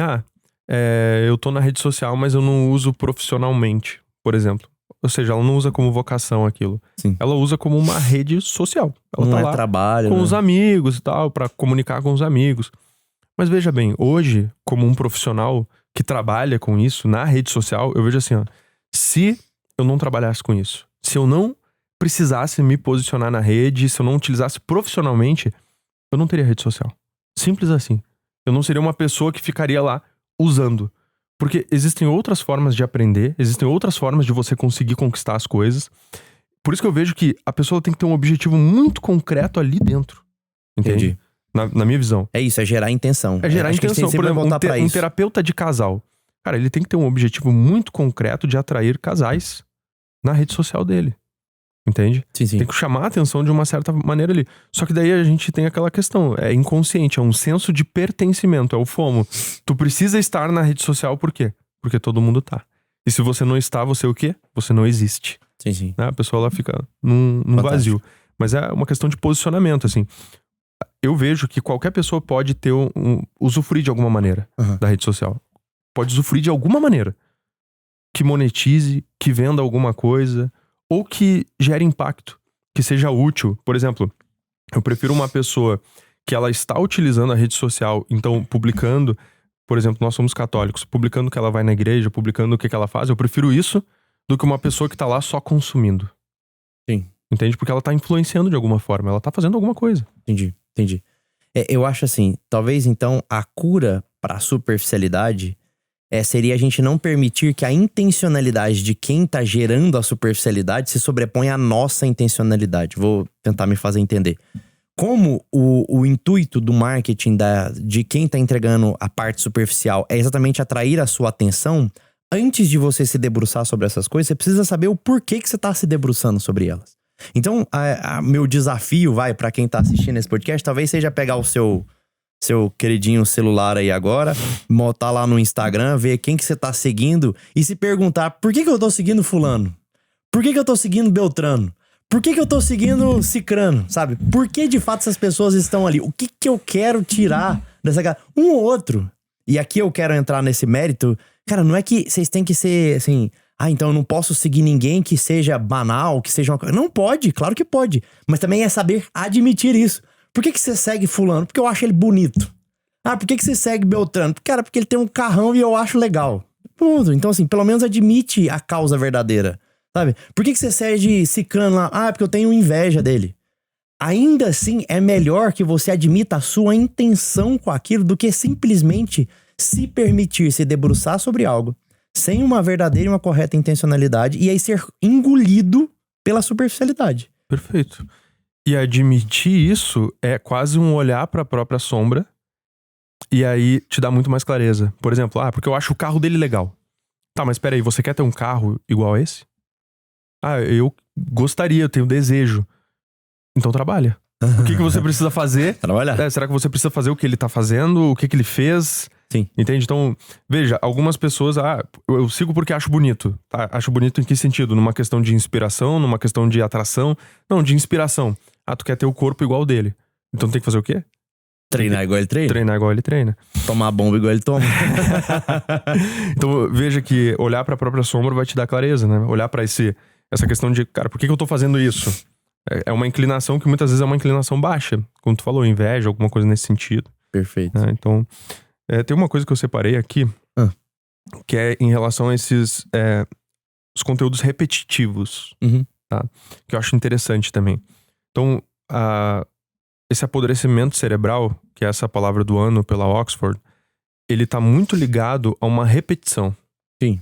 eu tô na rede social, mas eu não uso profissionalmente, por exemplo. Ou seja, ela não usa como vocação aquilo. Sim. Ela usa como uma rede social. Ela não tá é lá trabalho, com né? os amigos e tal, pra comunicar com os amigos. Mas veja bem, hoje, como um profissional que trabalha com isso na rede social, eu vejo assim, se eu não trabalhasse com isso, se eu não precisasse me posicionar na rede, se eu não utilizasse profissionalmente, eu não teria rede social. Simples assim. Eu não seria uma pessoa que ficaria lá usando. Porque existem outras formas de aprender, existem outras formas de você conseguir conquistar as coisas. Por isso que eu vejo que a pessoa tem que ter um objetivo muito concreto ali dentro. Entende? Entendi. Na minha visão. É isso, é gerar intenção. É gerar intenção. Por exemplo, um terapeuta de casal. Cara, ele tem que ter um objetivo muito concreto de atrair casais na rede social dele. Entende? Sim. Tem que chamar a atenção de uma certa maneira ali. Só que daí a gente tem aquela questão. É inconsciente, é um senso de pertencimento, é o FOMO. Tu precisa estar na rede social por quê? Porque todo mundo tá. E se você não está, você o quê? Você não existe. Sim. Né? A pessoa ela fica num vazio. Mas é uma questão de posicionamento, assim. Eu vejo que qualquer pessoa pode ter usufruir de alguma maneira da rede social. Pode usufruir de alguma maneira. Que monetize, que venda alguma coisa, ou que gere impacto, que seja útil. Por exemplo, eu prefiro uma pessoa que ela está utilizando a rede social, então publicando, por exemplo, nós somos católicos, publicando que ela vai na igreja, publicando o que ela faz, eu prefiro isso do que uma pessoa que tá lá só consumindo. Sim. Entende? Porque ela tá influenciando de alguma forma, ela tá fazendo alguma coisa. Entendi. Eu acho assim, talvez então a cura pra superficialidade seria a gente não permitir que a intencionalidade de quem tá gerando a superficialidade se sobreponha à nossa intencionalidade. Vou tentar me fazer entender. Como o intuito do marketing de quem tá entregando a parte superficial é exatamente atrair a sua atenção, antes de você se debruçar sobre essas coisas, você precisa saber o porquê que você tá se debruçando sobre elas. Então, meu desafio, pra quem tá assistindo esse podcast, talvez seja pegar o seu seu queridinho celular aí agora, botar lá no Instagram, ver quem que você tá seguindo e se perguntar, por que eu tô seguindo fulano? Por que eu tô seguindo Beltrano? Por que eu tô seguindo Cicrano, sabe? Por que de fato essas pessoas estão ali? O que eu quero tirar dessa galera? Um ou outro. E aqui eu quero entrar nesse mérito. Cara, não é que vocês têm que ser assim... então eu não posso seguir ninguém que seja banal, que seja uma coisa... Não pode, claro que pode. Mas também é saber admitir isso. Por que você segue fulano? Porque eu acho ele bonito. Por que você segue Beltrano? Cara, porque ele tem um carrão e eu acho legal. Ponto. Então assim, pelo menos admite a causa verdadeira. Sabe? Por que você segue Cicrano lá? É porque eu tenho inveja dele. Ainda assim, é melhor que você admita a sua intenção com aquilo do que simplesmente se permitir se debruçar sobre algo sem uma verdadeira e uma correta intencionalidade e aí ser engolido pela superficialidade. Perfeito. E admitir isso é quase um olhar pra própria sombra e aí te dá muito mais clareza. Por exemplo, porque eu acho o carro dele legal. Tá, mas peraí, você quer ter um carro igual a esse? Eu gostaria, eu tenho desejo. Então trabalha. O que você precisa fazer? Trabalhar. Será que você precisa fazer o que ele tá fazendo? O que ele fez? Sim. Entende? Então, veja, algumas pessoas... eu sigo porque acho bonito. Tá? Acho bonito em que sentido? Numa questão de inspiração? Numa questão de atração? Não, de inspiração. Tu quer ter o corpo igual dele. Então tem que fazer o quê? Treinar igual ele treina. Treinar igual ele treina. Tomar bomba igual ele toma. Então veja que olhar pra própria sombra vai te dar clareza, né? Olhar pra essa questão de, cara, por que eu tô fazendo isso? É uma inclinação que muitas vezes é uma inclinação baixa. Como tu falou, inveja, alguma coisa nesse sentido. Perfeito. Então, tem uma coisa que eu separei aqui, que é em relação a esses os conteúdos repetitivos, tá? Que eu acho interessante também. Então, esse apodrecimento cerebral, que é essa palavra do ano pela Oxford, ele tá muito ligado a uma repetição. Sim.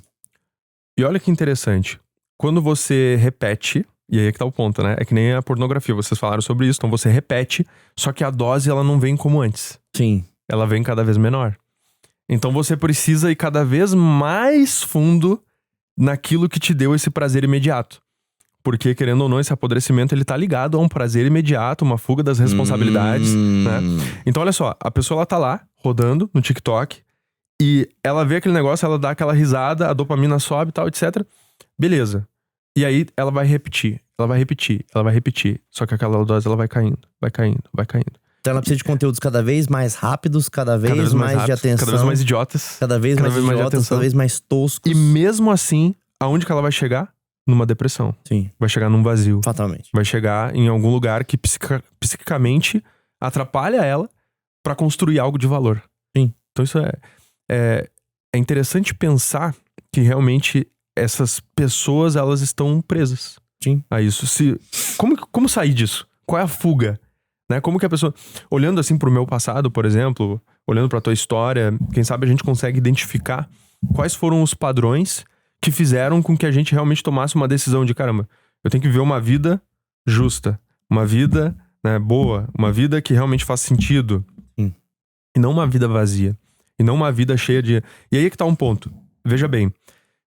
E olha que interessante. Quando você repete, e aí é que tá o ponto, né? É que nem a pornografia, vocês falaram sobre isso. Então você repete, só que a dose ela não vem como antes. Sim. Ela vem cada vez menor. Então você precisa ir cada vez mais fundo naquilo que te deu esse prazer imediato. Porque, querendo ou não, esse apodrecimento ele tá ligado a um prazer imediato, uma fuga das responsabilidades, né? Então olha só, a pessoa ela tá lá, rodando no TikTok, e ela vê aquele negócio, ela dá aquela risada, a dopamina sobe e tal, etc. Beleza. E aí ela vai repetir. Só que aquela dose ela vai caindo. Então ela precisa de conteúdos cada vez mais rápidos, cada vez mais rápidos, de atenção. cada vez mais idiotas. Cada vez mais idiotas, cada vez mais toscos. E mesmo assim, aonde que ela vai chegar? Numa depressão. Sim. Vai chegar num vazio. Fatalmente. Vai chegar em algum lugar que psiquicamente atrapalha ela pra construir algo de valor. Sim. Então isso é interessante pensar que realmente essas pessoas, elas estão presas. Sim. A isso. Como sair disso? Qual é a fuga? Né? Como que a pessoa... Olhando assim pro meu passado, por exemplo, olhando pra tua história, quem sabe a gente consegue identificar quais foram os padrões que fizeram com que a gente realmente tomasse uma decisão de, caramba, eu tenho que viver uma vida justa, uma vida, né, boa, uma vida que realmente faz sentido. Sim. E não uma vida vazia. E não uma vida cheia de... E aí é que tá um ponto. Veja bem,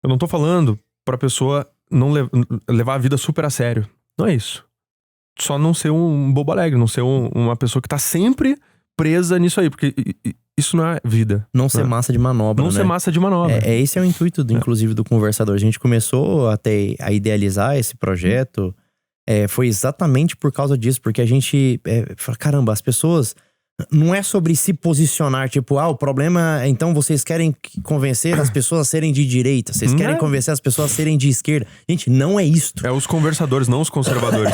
eu não tô falando pra pessoa não levar a vida super a sério. Não é isso. Só não ser um bobo alegre, não ser uma pessoa que tá sempre presa nisso aí, porque isso não é vida. Não ser massa de manobra, Não né? ser massa de manobra. Esse é o intuito, inclusive, do Conversador. A gente começou até a idealizar esse projeto, foi exatamente por causa disso, porque a gente fala, caramba, as pessoas... Não é sobre se posicionar, tipo, o problema... Então vocês querem convencer as pessoas a serem de direita. Vocês querem convencer as pessoas a serem de esquerda. Gente, não é isto. É os conversadores, não os conservadores.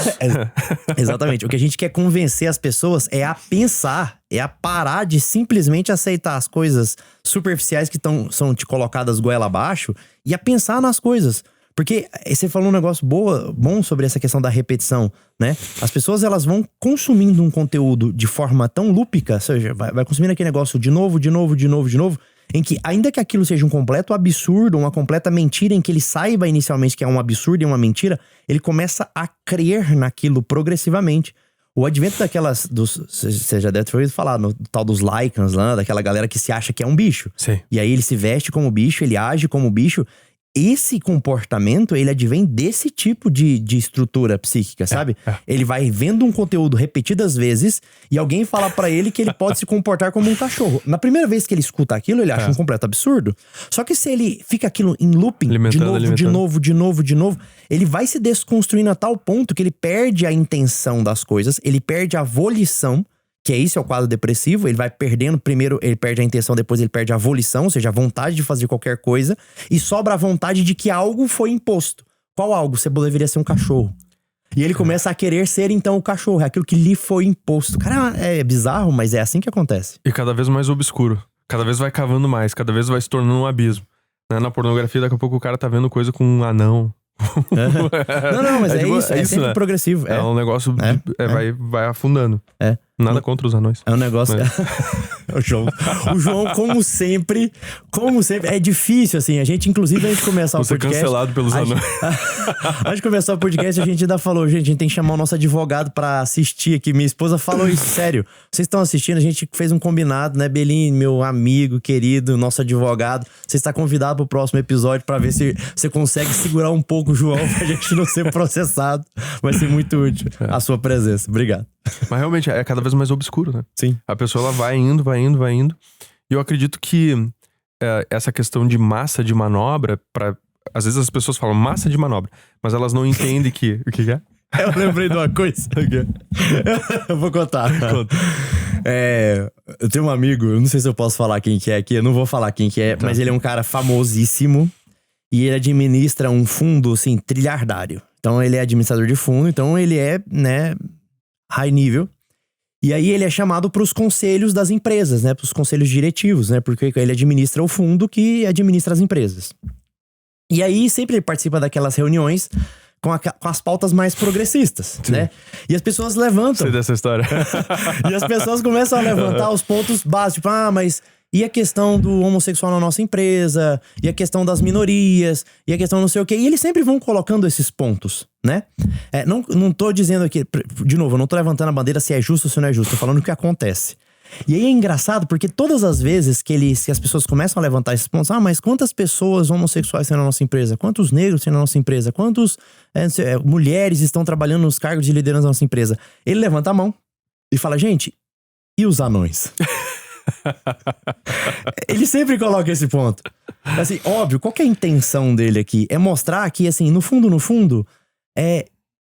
Exatamente. O que a gente quer convencer as pessoas é a pensar. É a parar de simplesmente aceitar as coisas superficiais que são te colocadas goela abaixo. E a pensar nas coisas. Porque você falou um negócio bom sobre essa questão da repetição, né? As pessoas, elas vão consumindo um conteúdo de forma tão lúpica, ou seja, vai consumindo aquele negócio de novo, em que, ainda que aquilo seja um completo absurdo, uma completa mentira, em que ele saiba inicialmente que é um absurdo e uma mentira, ele começa a crer naquilo progressivamente. O advento você já deve ter ouvido falar, no tal dos Lycans lá, daquela galera que se acha que é um bicho. Sim. E aí ele se veste como bicho, ele age como bicho. esse comportamento, ele advém desse tipo de estrutura psíquica, sabe? Ele vai vendo um conteúdo repetidas vezes e alguém fala pra ele que ele pode se comportar como um cachorro. Na primeira vez que ele escuta aquilo, ele acha um completo absurdo. Só que se ele fica aquilo em looping, de novo, ele vai se desconstruindo a tal ponto que ele perde a intenção das coisas, ele perde a volição, que é isso, é o quadro depressivo. Ele vai perdendo, primeiro ele perde a intenção, depois ele perde a volição, ou seja, a vontade de fazer qualquer coisa, e sobra a vontade de que algo foi imposto. Qual algo? Você deveria ser um cachorro. E ele começa a querer ser, então, o cachorro, é aquilo que lhe foi imposto. Cara, é bizarro, mas é assim que acontece. E cada vez mais obscuro. Cada vez vai cavando mais, cada vez vai se tornando um abismo. Né? Na pornografia, daqui a pouco o cara tá vendo coisa com um anão. Não, mas é isso, sempre né? progressivo. É um negócio, vai afundando. Nada contra os anões. É um negócio... O João, como sempre, é difícil, assim. A gente começar o podcast... Você cancelado pelos anões. Antes de começar o podcast, a gente ainda falou, gente, a gente tem que chamar o nosso advogado pra assistir aqui. Minha esposa falou isso, sério. Vocês estão assistindo, a gente fez um combinado, né, Belin, meu amigo querido, nosso advogado. Você está convidado pro próximo episódio pra ver se você consegue segurar um pouco o João pra gente não ser processado. Vai ser muito útil a sua presença. Obrigado. Mas realmente é cada vez mais obscuro, né? Sim. A pessoa ela vai indo. E eu acredito que essa questão de massa de manobra, às vezes as pessoas falam massa de manobra, mas elas não entendem que... O que é? Eu lembrei de uma coisa. Eu vou contar. Conta. Eu tenho um amigo, eu não sei se eu posso falar quem que é aqui, eu não vou falar quem que é, mas ele é um cara famosíssimo e ele administra um fundo, assim, trilhardário. Então ele é administrador de fundo, então ele é, né, high nível. E aí ele é chamado para os conselhos das empresas, né? Para os conselhos diretivos, né? Porque ele administra o fundo que administra as empresas. E aí sempre ele participa daquelas reuniões com as pautas mais progressistas, né? E as pessoas levantam... Sei dessa história. E as pessoas começam a levantar os pontos básicos. Tipo, mas... E a questão do homossexual na nossa empresa, e a questão das minorias, e a questão não sei o quê. E eles sempre vão colocando esses pontos, né? Não tô dizendo aqui, de novo, eu não tô levantando a bandeira se é justo ou se não é justo, tô falando o que acontece. E aí é engraçado porque todas as vezes que as pessoas começam a levantar esses pontos, mas quantas pessoas homossexuais tem na nossa empresa? Quantos negros tem na nossa empresa? Quantas mulheres estão trabalhando nos cargos de liderança da nossa empresa? Ele levanta a mão e fala, gente, e os anões? Ele sempre coloca esse ponto. Assim, óbvio, qual que é a intenção dele aqui? É mostrar que, assim, no fundo,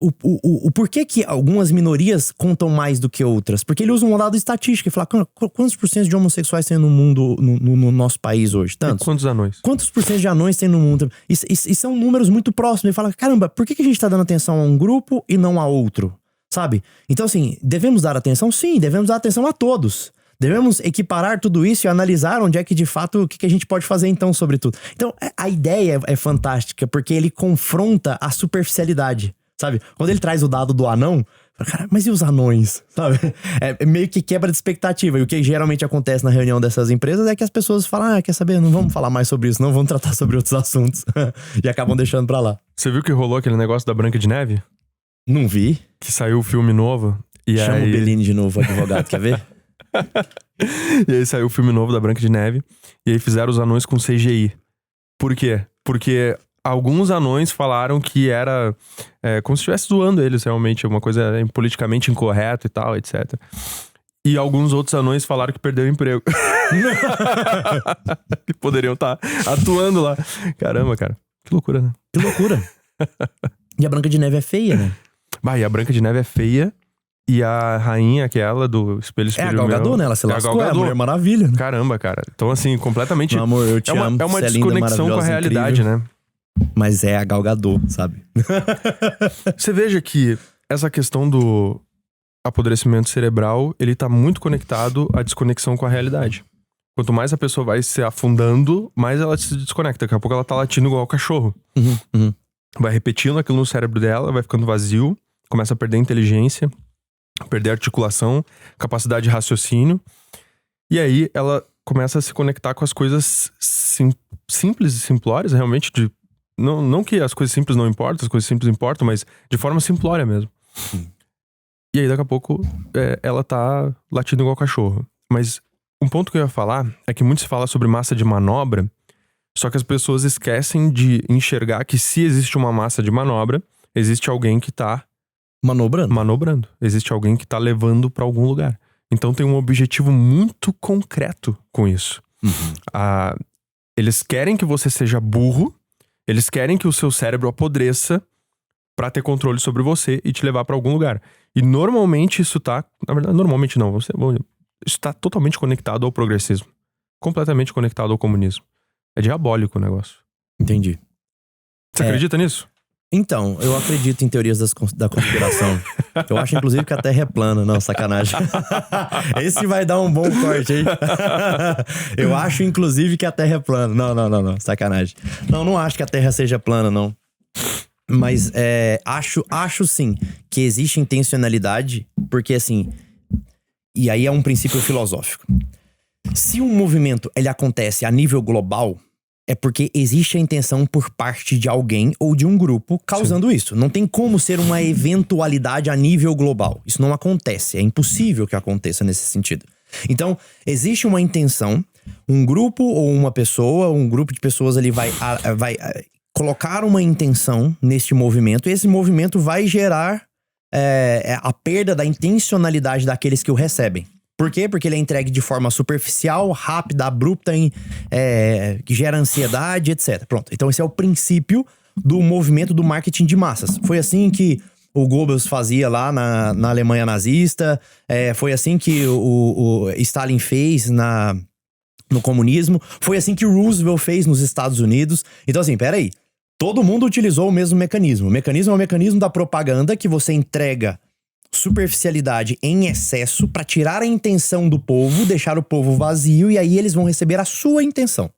o porquê que algumas minorias contam mais do que outras. Porque ele usa um dado estatístico e fala, quantos por cento de homossexuais tem no mundo, no nosso país hoje? Tantos. E quantos anões? Quantos por cento de anões tem no mundo? E são números muito próximos. Ele fala, caramba, por que a gente tá dando atenção a um grupo e não a outro? Sabe? Então, assim, devemos dar atenção? Sim, devemos dar atenção a todos. Devemos equiparar tudo isso e analisar onde é que, de fato, o que a gente pode fazer, então, sobre tudo. Então, a ideia é fantástica, porque ele confronta a superficialidade, sabe? Quando ele traz o dado do anão, cara, mas e os anões, sabe? É meio que quebra de expectativa. E o que geralmente acontece na reunião dessas empresas é que as pessoas falam, quer saber, não vamos falar mais sobre isso, não vamos tratar sobre outros assuntos. E acabam deixando pra lá. Você viu que rolou aquele negócio da Branca de Neve? Não vi. Que saiu o filme novo. E Chama aí... o Bellini de novo, advogado, quer ver? E aí saiu o filme novo da Branca de Neve. E aí fizeram os anões com CGI. Por quê? Porque alguns anões falaram que era como se estivesse zoando eles, realmente. Uma coisa politicamente incorreta e tal, etc. E alguns outros anões falaram que perderam o emprego. Que poderiam estar atuando lá. Caramba, cara. Que loucura, né? Que loucura. E a Branca de Neve é feia, né? E a Branca de Neve é feia. E a rainha, aquela do Espelho é a Gal Gadot, né? Ela se lascou, é a Mulher Maravilha, né? Caramba, cara. Então, assim, completamente... Meu amor, eu te amo. É uma Você desconexão linda, com a realidade, incrível, né? Mas é a Gal Gadot, sabe? Você veja que essa questão do apodrecimento cerebral, ele tá muito conectado à desconexão com a realidade. Quanto mais a pessoa vai se afundando, mais ela se desconecta. Daqui a pouco ela tá latindo igual o cachorro. Uhum. Vai repetindo aquilo no cérebro dela, vai ficando vazio, começa a perder inteligência, perder articulação, capacidade de raciocínio. E aí ela começa a se conectar com as coisas simples e simplórias, realmente. Não que as coisas simples não importam, as coisas simples importam, mas de forma simplória mesmo. E aí daqui a pouco ela tá latindo igual cachorro. Mas um ponto que eu ia falar é que muito se fala sobre massa de manobra, Só que as pessoas esquecem de enxergar que se existe uma massa de manobra, existe alguém que tá manobrando. Existe alguém que tá levando pra algum lugar. Então tem um objetivo muito concreto com isso. Eles querem que você seja burro, eles querem que o seu cérebro apodreça pra ter controle sobre você e te levar pra algum lugar. E normalmente isso tá... Na verdade, normalmente não. Isso tá totalmente conectado ao progressismo. Completamente conectado ao comunismo. É diabólico o negócio. Entendi. Você acredita nisso? Então, eu acredito em teorias da conspiração. Eu acho, inclusive, que a Terra é plana. Não, sacanagem. Esse vai dar um bom corte, hein? Eu acho, inclusive, que a Terra é plana. Não. Sacanagem. Não acho que a Terra seja plana, não. Mas acho sim que existe intencionalidade, porque assim... E aí é um princípio filosófico. Se um movimento ele acontece a nível global, é porque existe a intenção por parte de alguém ou de um grupo causando isso. Não tem como ser uma eventualidade a nível global. Isso não acontece. É impossível que aconteça nesse sentido. Então, existe uma intenção, um grupo ou uma pessoa, um grupo de pessoas ali vai colocar uma intenção neste movimento, e esse movimento vai gerar a perda da intencionalidade daqueles que o recebem. Por quê? Porque ele é entregue de forma superficial, rápida, abrupta, que gera ansiedade, etc. Pronto. Então esse é o princípio do movimento do marketing de massas. Foi assim que o Goebbels fazia lá na Alemanha nazista, foi assim que o Stalin fez no comunismo, foi assim que o Roosevelt fez nos Estados Unidos. Então assim, peraí. Todo mundo utilizou o mesmo mecanismo. O mecanismo é o mecanismo da propaganda, que você entrega superficialidade em excesso para tirar a intenção do povo, deixar o povo vazio, e aí eles vão receber a sua intenção.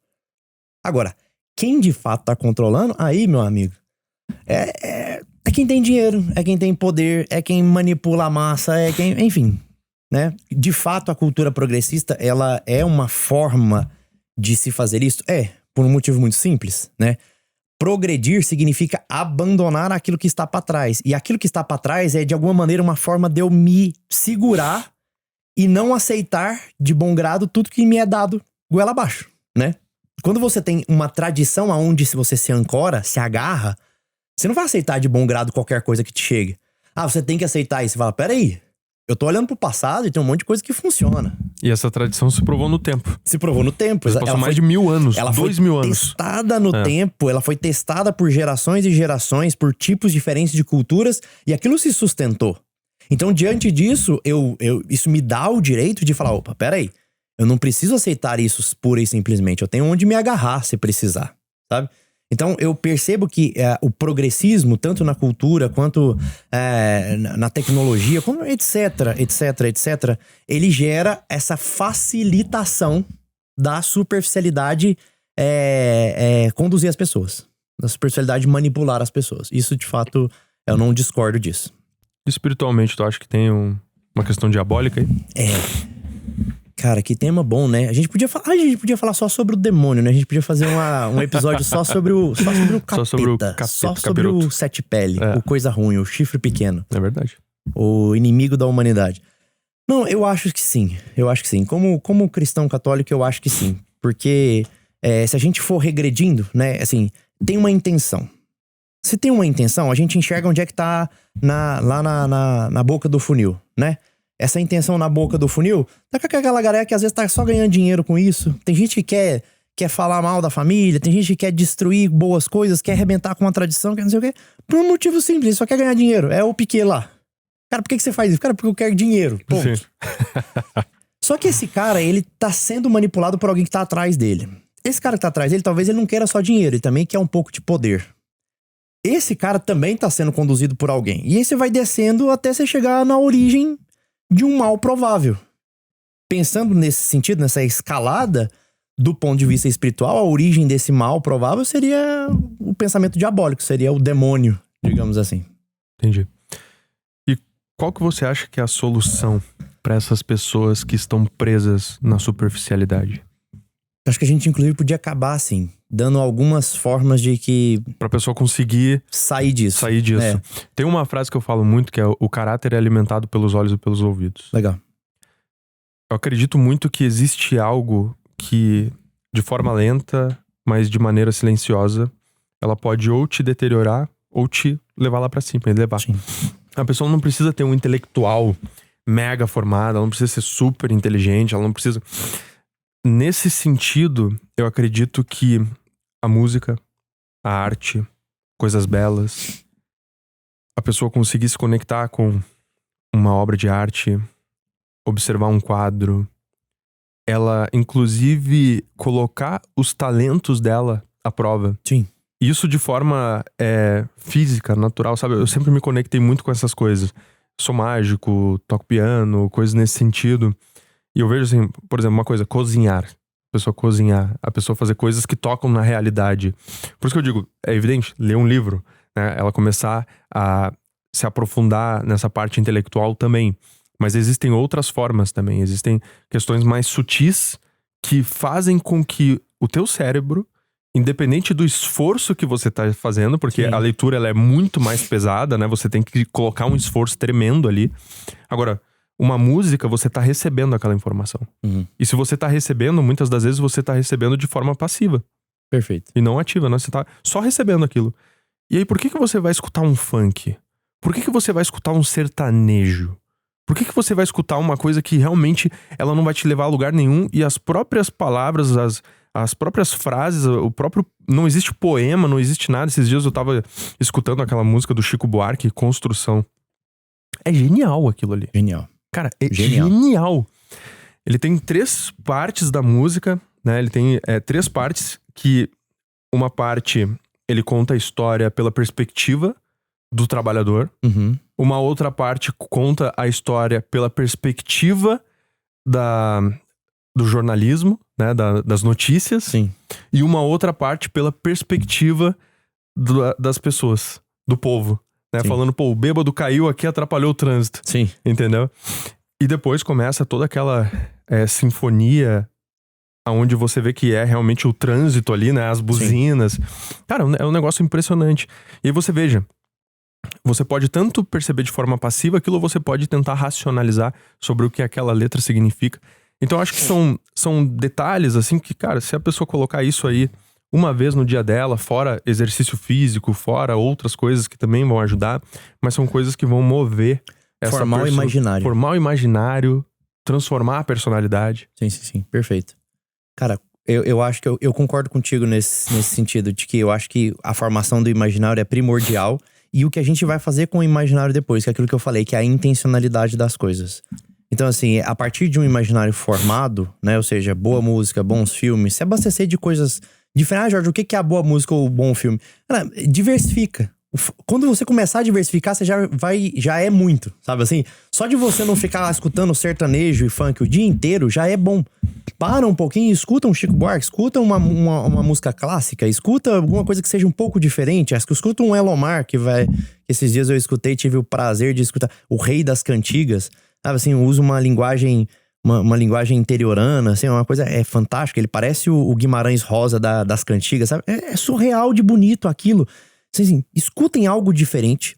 Agora, quem de fato tá controlando, aí, meu amigo, é quem tem dinheiro, é quem tem poder, é quem manipula a massa, é quem... Enfim, né? De fato, a cultura progressista, ela é uma forma de se fazer isso? Por um motivo muito simples, né? Progredir significa abandonar aquilo que está para trás. E aquilo que está para trás é, de alguma maneira, uma forma de eu me segurar e não aceitar de bom grado tudo que me é dado goela abaixo, né? Quando você tem uma tradição aonde se você se ancora, se agarra, você não vai aceitar de bom grado qualquer coisa que te chegue. Você tem que aceitar isso. Você fala, peraí, eu tô olhando pro passado e tem um monte de coisa que funciona. E essa tradição se provou no tempo. Se provou no tempo. Ela passou mais de 1000 anos, ela 2000 anos. Ela foi testada no tempo, ela foi testada por gerações e gerações, por tipos diferentes de culturas, e aquilo se sustentou. Então, diante disso, isso me dá o direito de falar, opa, peraí, eu não preciso aceitar isso pura e simplesmente, eu tenho onde me agarrar se precisar, sabe? Então, eu percebo que o progressismo, tanto na cultura quanto na tecnologia, etc, ele gera essa facilitação da superficialidade conduzir as pessoas. Da superficialidade manipular as pessoas. Isso, de fato, eu não discordo disso. Espiritualmente, tu acha que tem uma questão diabólica aí? Cara, que tema bom, né? A gente podia falar só sobre o demônio, né? A gente podia fazer um episódio só sobre o capeta. Só sobre o sete pele, o coisa ruim, o chifre pequeno. É verdade. O inimigo da humanidade. Não, eu acho que sim. Eu acho que sim. Como cristão católico, eu acho que sim. Porque se a gente for regredindo, né? Assim, tem uma intenção. Se tem uma intenção, a gente enxerga onde é que tá lá na boca do funil, né? Essa intenção na boca do funil, tá com aquela galera que às vezes tá só ganhando dinheiro com isso. Tem gente que quer falar mal da família, tem gente que quer destruir boas coisas, quer arrebentar com uma tradição, quer não sei o quê. Por um motivo simples, ele só quer ganhar dinheiro. É o Piquet lá. Cara, por que você faz isso? Cara, porque eu quero dinheiro. Ponto. Só que esse cara, ele tá sendo manipulado por alguém que tá atrás dele. Esse cara que tá atrás dele, talvez ele não queira só dinheiro, ele também quer um pouco de poder. Esse cara também tá sendo conduzido por alguém. E aí você vai descendo até você chegar na origem de um mal provável. Pensando nesse sentido, nessa escalada, do ponto de vista espiritual, a origem desse mal provável seria o pensamento diabólico, seria o demônio, digamos assim. Entendi. E qual que você acha que é a solução para essas pessoas que estão presas na superficialidade? Acho que a gente, inclusive, podia acabar, assim, dando algumas formas de que... Pra pessoa conseguir... Sair disso. Tem uma frase que eu falo muito, que é: o caráter é alimentado pelos olhos e pelos ouvidos. Legal. Eu acredito muito que existe algo que, de forma lenta, mas de maneira silenciosa, ela pode ou te deteriorar ou te levar lá pra cima, elevar. Sim. A pessoa não precisa ter um intelectual mega formado, ela não precisa ser super inteligente, ela não precisa... Nesse sentido, eu acredito que a música, a arte, coisas belas, a pessoa conseguir se conectar com uma obra de arte, observar um quadro, ela inclusive colocar os talentos dela à prova. Sim. Isso de forma física, natural, sabe? Eu sempre me conectei muito com essas coisas. Sou mágico, toco piano, coisas nesse sentido. E eu vejo assim, por exemplo, uma coisa, cozinhar. A pessoa cozinhar, a pessoa fazer coisas que tocam na realidade. Por isso que eu digo, é evidente, ler um livro, né? Ela começar a se aprofundar nessa parte intelectual também. Mas existem outras formas também. Existem questões mais sutis que fazem com que o teu cérebro, independente do esforço que você tá fazendo, porque Sim. a leitura ela é muito mais pesada, né? Você tem que colocar um esforço tremendo ali. Agora, uma música, você tá recebendo aquela informação. Uhum. E se você tá recebendo, muitas das vezes você tá recebendo de forma passiva. Perfeito. E não ativa, né? Você tá só recebendo aquilo. E aí, por que você vai escutar um funk? Por que você vai escutar um sertanejo? Por que você vai escutar uma coisa que realmente ela não vai te levar a lugar nenhum e as próprias palavras, as próprias frases, o próprio... Não existe poema, não existe nada. Esses dias eu tava escutando aquela música do Chico Buarque, Construção. É genial aquilo ali. Genial. Cara, é genial. Ele tem 3 partes da música, né? Ele tem 3 partes que... Uma parte, ele conta a história pela perspectiva do trabalhador. Uhum. Uma outra parte conta a história pela perspectiva do jornalismo, né? Das notícias. Sim. E uma outra parte pela perspectiva das pessoas, do povo. Né? Falando, pô, o bêbado caiu aqui, atrapalhou o trânsito. Sim. Entendeu? E depois começa toda aquela sinfonia onde você vê que é realmente o trânsito ali, né? As buzinas. Sim. Cara, é um negócio impressionante. E aí você veja, você pode tanto perceber de forma passiva aquilo, ou você pode tentar racionalizar sobre o que aquela letra significa. Então eu acho que são detalhes, assim, que, cara, se a pessoa colocar isso aí uma vez no dia dela, fora exercício físico, fora outras coisas que também vão ajudar, mas são coisas que vão mover essa formar o imaginário. Formar o imaginário, transformar a personalidade. Sim. Perfeito. Cara, eu acho que eu concordo contigo nesse sentido, de que eu acho que a formação do imaginário é primordial. E o que a gente vai fazer com o imaginário depois, que é aquilo que eu falei, que é a intencionalidade das coisas. Então, assim, a partir de um imaginário formado, né? Ou seja, boa música, bons filmes, se abastecer de coisas diferentes. Ah, Jorge, o que é a boa música ou o bom filme? Cara, diversifica. Quando você começar a diversificar, você já é muito, sabe assim? Só de você não ficar escutando sertanejo e funk o dia inteiro, já é bom. Para um pouquinho, escuta um Chico Buarque, escuta uma música clássica, escuta alguma coisa que seja um pouco diferente. Escuta um Elomar, que esses dias eu escutei, tive o prazer de escutar o Rei das Cantigas, sabe assim? Usa uma linguagem interiorana, assim, uma coisa fantástica. Ele parece o Guimarães Rosa das cantigas, sabe? É surreal de bonito aquilo. Assim, escutem algo diferente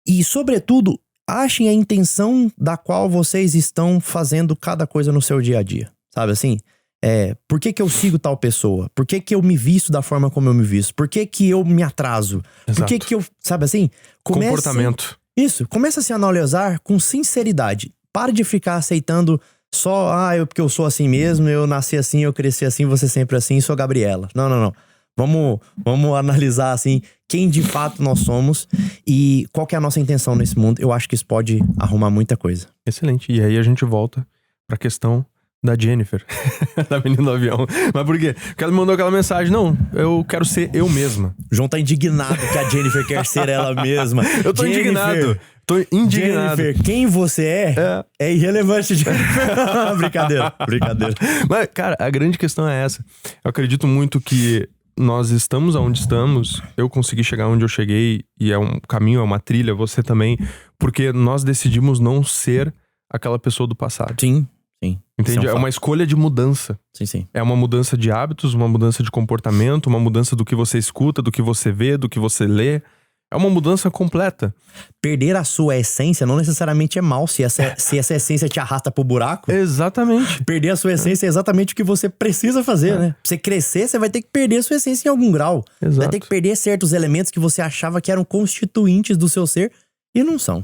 e, sobretudo, achem a intenção da qual vocês estão fazendo cada coisa no seu dia a dia, sabe assim? Por que eu sigo tal pessoa? Por que eu me visto da forma como eu me visto? Por que eu me atraso? Exato. Por que eu, sabe assim? Comportamento. Isso, começa a se analisar com sinceridade. Para de ficar aceitando só, porque eu sou assim mesmo, eu nasci assim, eu cresci assim, você sempre assim, sou Gabriela. Não. Vamos analisar, assim, quem de fato nós somos e qual que é a nossa intenção nesse mundo. Eu acho que isso pode arrumar muita coisa. Excelente. E aí a gente volta pra questão da Jennifer, da menina do avião. Mas por quê? Porque ela me mandou aquela mensagem, não, eu quero ser eu mesma. O João tá indignado que a Jennifer quer ser ela mesma. Eu tô indignado. Tô indignado. Jennifer, quem você é irrelevante. Brincadeira. Mas, cara, a grande questão é essa. Eu acredito muito que nós estamos onde estamos, eu consegui chegar onde eu cheguei, e é um caminho, é uma trilha, você também, porque nós decidimos não ser aquela pessoa do passado. Sim. Entende? É uma escolha de mudança. Sim. É uma mudança de hábitos, uma mudança de comportamento, uma mudança do que você escuta, do que você vê, do que você lê. É uma mudança completa. Perder a sua essência não necessariamente é mal se essa essência te arrasta pro buraco. Exatamente. Perder a sua essência é exatamente o que você precisa fazer, né? Pra você crescer, você vai ter que perder a sua essência em algum grau. Exato. Vai ter que perder certos elementos que você achava que eram constituintes do seu ser e não são.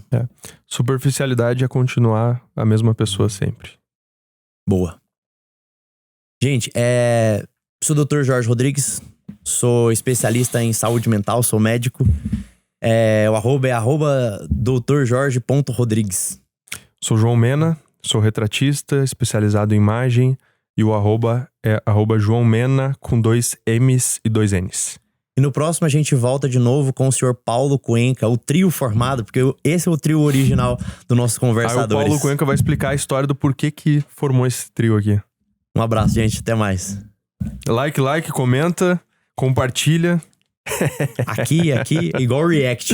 Superficialidade é continuar a mesma pessoa sempre. Boa. Gente, sou o Dr. Jorge Rodrigues, sou especialista em saúde mental, sou médico. O @ é @drjorge.rodrigues. Sou João Mena, sou retratista, especializado em imagem. E o @ é @João Mena com 2 M's e 2 N's. E no próximo a gente volta de novo com o senhor Paulo Cuenca, o trio formado, porque esse é o trio original do nossos conversadores. Aí o Paulo Cuenca vai explicar a história do porquê que formou esse trio aqui. Um abraço, gente. Até mais. Like, comenta, compartilha. Aqui, igual react.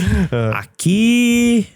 Aqui...